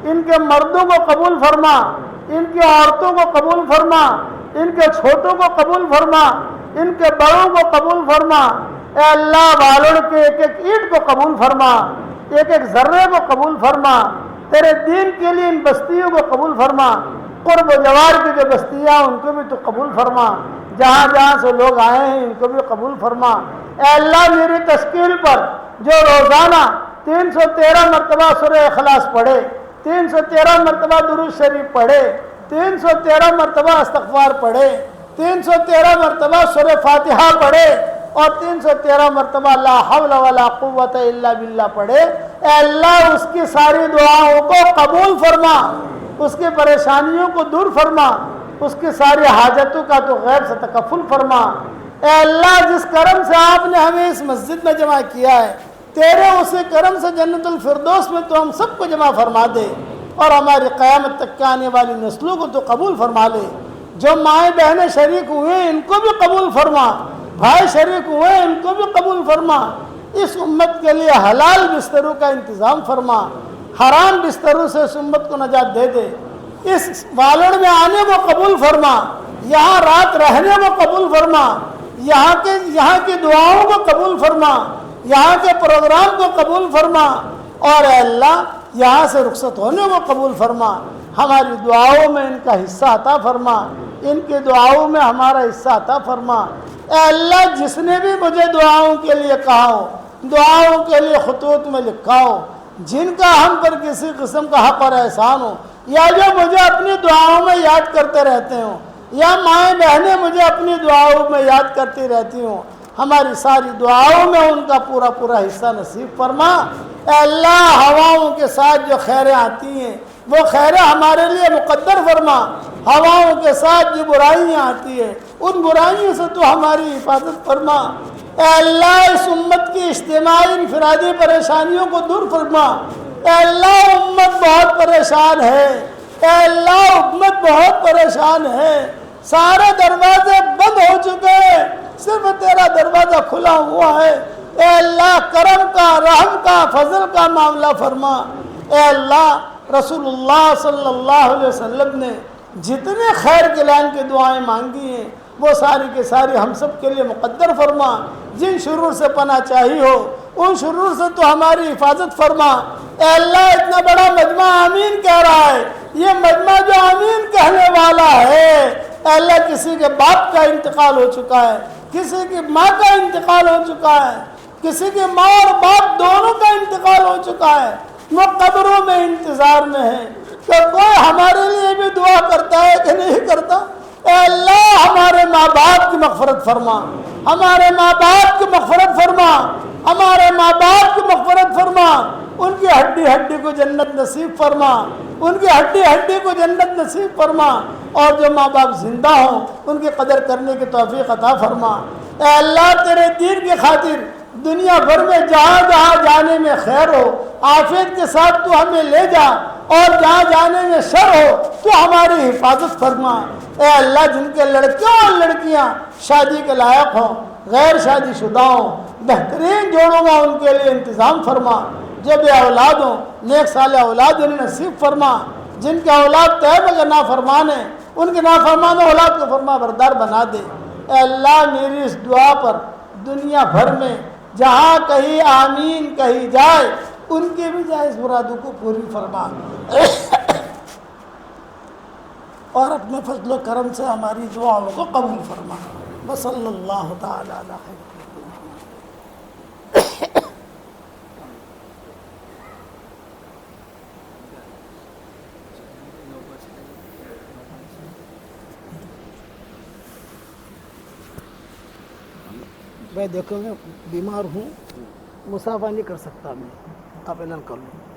ان کے مردوں کو قبول فرما، ان کی عورتوں کو قبول فرما، ان کے چھوٹوں کو قبول فرما، ان کے بڑوں کو قبول فرما۔ اے اللہ والوں کے ایک ایک اینٹ کو قبول فرما، ایک ایک ذرے کو قبول فرما، تیرے دین کے لیے ان بستیوں کو قبول فرما، قرب و جوار کی جو بستیاں ان کو بھی تو قبول فرما، جہاں جہاں سے لوگ آئے ہیں ان کو بھی قبول فرما۔ اے اللہ میری تشکیل پر جو روزانہ 313 مرتبہ سورہ اخلاص پڑھے، 313 مرتبہ درود شریف پڑھے، 313 مرتبہ استغفار پڑھے، 313 مرتبہ سورہ فاتحہ پڑھے اور 313 مرتبہ لا حول ولا قوت الا باللہ پڑھے، اے اللہ اس کی ساری دعاؤں کو قبول فرما، اس کی پریشانیوں کو دور فرما، اس کی ساری حاجتوں کا تو غیب سے تکفل فرما۔ اے اللہ جس کرم سے آپ نے ہمیں اس مسجد میں جمع کیا ہے، تیرے اسی کرم سے جنت الفردوس میں تو ہم سب کو جمع فرما دے اور ہماری قیامت تک کے آنے والی نسلوں کو تو قبول فرما لے۔ جو مائیں بہنیں شریک ہوئے ان کو بھی قبول فرما، بھائی شریک ہوئے ان کو بھی قبول فرما۔ اس امت کے لیے حلال بستروں کا انتظام فرما، حرام بستروں سے اس امت کو نجات دے دے۔ اس والڑ میں آنے کو قبول فرما، یہاں رات رہنے کو قبول فرما، یہاں کی دعاؤں کو قبول فرما، یہاں کے پروگرام کو قبول فرما، اور اے اللہ یہاں سے رخصت ہونے کو قبول فرما۔ ہماری دعاؤں میں ان کا حصہ عطا فرما، ان کی دعاؤں میں ہمارا حصہ عطا فرما۔ اے اللہ جس نے بھی مجھے دعاؤں کے لیے کہا ہو، دعاؤں کے لیے خطوط میں لکھا ہو، جن کا ہم پر کسی قسم کا حق اور احسان ہو، یا جو مجھے اپنی دعاؤں میں یاد کرتے رہتے ہوں، یا مائیں بہنیں مجھے اپنی دعاؤں میں یاد کرتی رہتی ہوں، ہماری ساری دعاؤں میں ان کا پورا پورا حصہ نصیب فرما۔ اے اللہ ہواؤں کے ساتھ جو خیریں آتی ہیں وہ خیریں ہمارے لیے مقدر فرما، ہواؤں کے ساتھ جو برائیاں آتی ہیں ان برائیوں سے تو ہماری حفاظت فرما۔ اے اللہ اس امت کی اجتماعی انفرادی پریشانیوں کو دور فرما۔ اے اللہ امت بہت پریشان ہے، اے اللہ امت بہت پریشان ہے، سارے دروازے بند ہو چکے ہیں، صرف تیرا دروازہ کھلا ہوا ہے۔ اے اللہ کرم کا، رحم کا، فضل کا معاملہ فرما۔ اے اللہ رسول اللہ صلی اللہ علیہ وسلم نے جتنے خیر کلان کی دعائیں مانگی ہیں وہ ساری کی ساری ہم سب کے لیے مقدر فرما۔ جن شرور سے پناہ چاہی ہو ان شرور سے تو ہماری حفاظت فرما۔ اے اللہ اتنا بڑا مجمع آمین کہہ رہا ہے، یہ مجمع جو آمین کہنے والا ہے، اے اللہ کسی کے باپ کا انتقال ہو چکا ہے، کسی کی ماں کا انتقال ہو چکا ہے، کسی کی ماں اور باپ دونوں کا انتقال ہو چکا ہے، وہ قبروں میں انتظار میں ہے کہ کوئی ہمارے لیے بھی دعا کرتا ہے کہ نہیں کرتا۔ اے اللہ ہمارے ماں باپ کی مغفرت فرما، ہمارے ماں باپ کی مغفرت فرما، ہمارے ماں باپ کی مغفرت فرما، ان کی ہڈی ہڈی کو جنت نصیب فرما، ان کی ہڈی ہڈی کو جنت نصیب فرما، اور جو ماں باپ زندہ ہوں ان کی قدر کرنے کی توفیق عطا فرما۔ اے اللہ تیرے دین کی خاطر دنیا بھر میں جہاں جہاں جانے میں خیر ہو عافیت کے ساتھ تو ہمیں لے جا، اور جہاں جانے میں شر ہو تو ہماری حفاظت فرما۔ اے اللہ جن کے لڑکیوں اور لڑکیاں شادی کے لائق ہوں، غیر شادی شدہ ہوں، بہترین جوڑوں کا ان کے لیے انتظام فرما۔ جو بے اولاد ہوں نیک صالح اولاد انہیں نصیب فرما، جن کے اولاد طیب کے نافرمان ہیں ان کے نافرمان اولاد کو فرما بردار بنا دے۔ اے اللہ میری اس دعا پر دنیا بھر میں جہاں کہیں آمین کہی جائے ان کی بھی جائز مرادوں کو پوری فرما، اور اپنے فضل و کرم سے ہماری دعاؤں کو قبول فرما۔ وصلی اللہ تعالی علی خیر۔ میں دیکھو میں بیمار ہوں، مسافہ نہیں کر سکتا میں، آپ اعلان کر لوں۔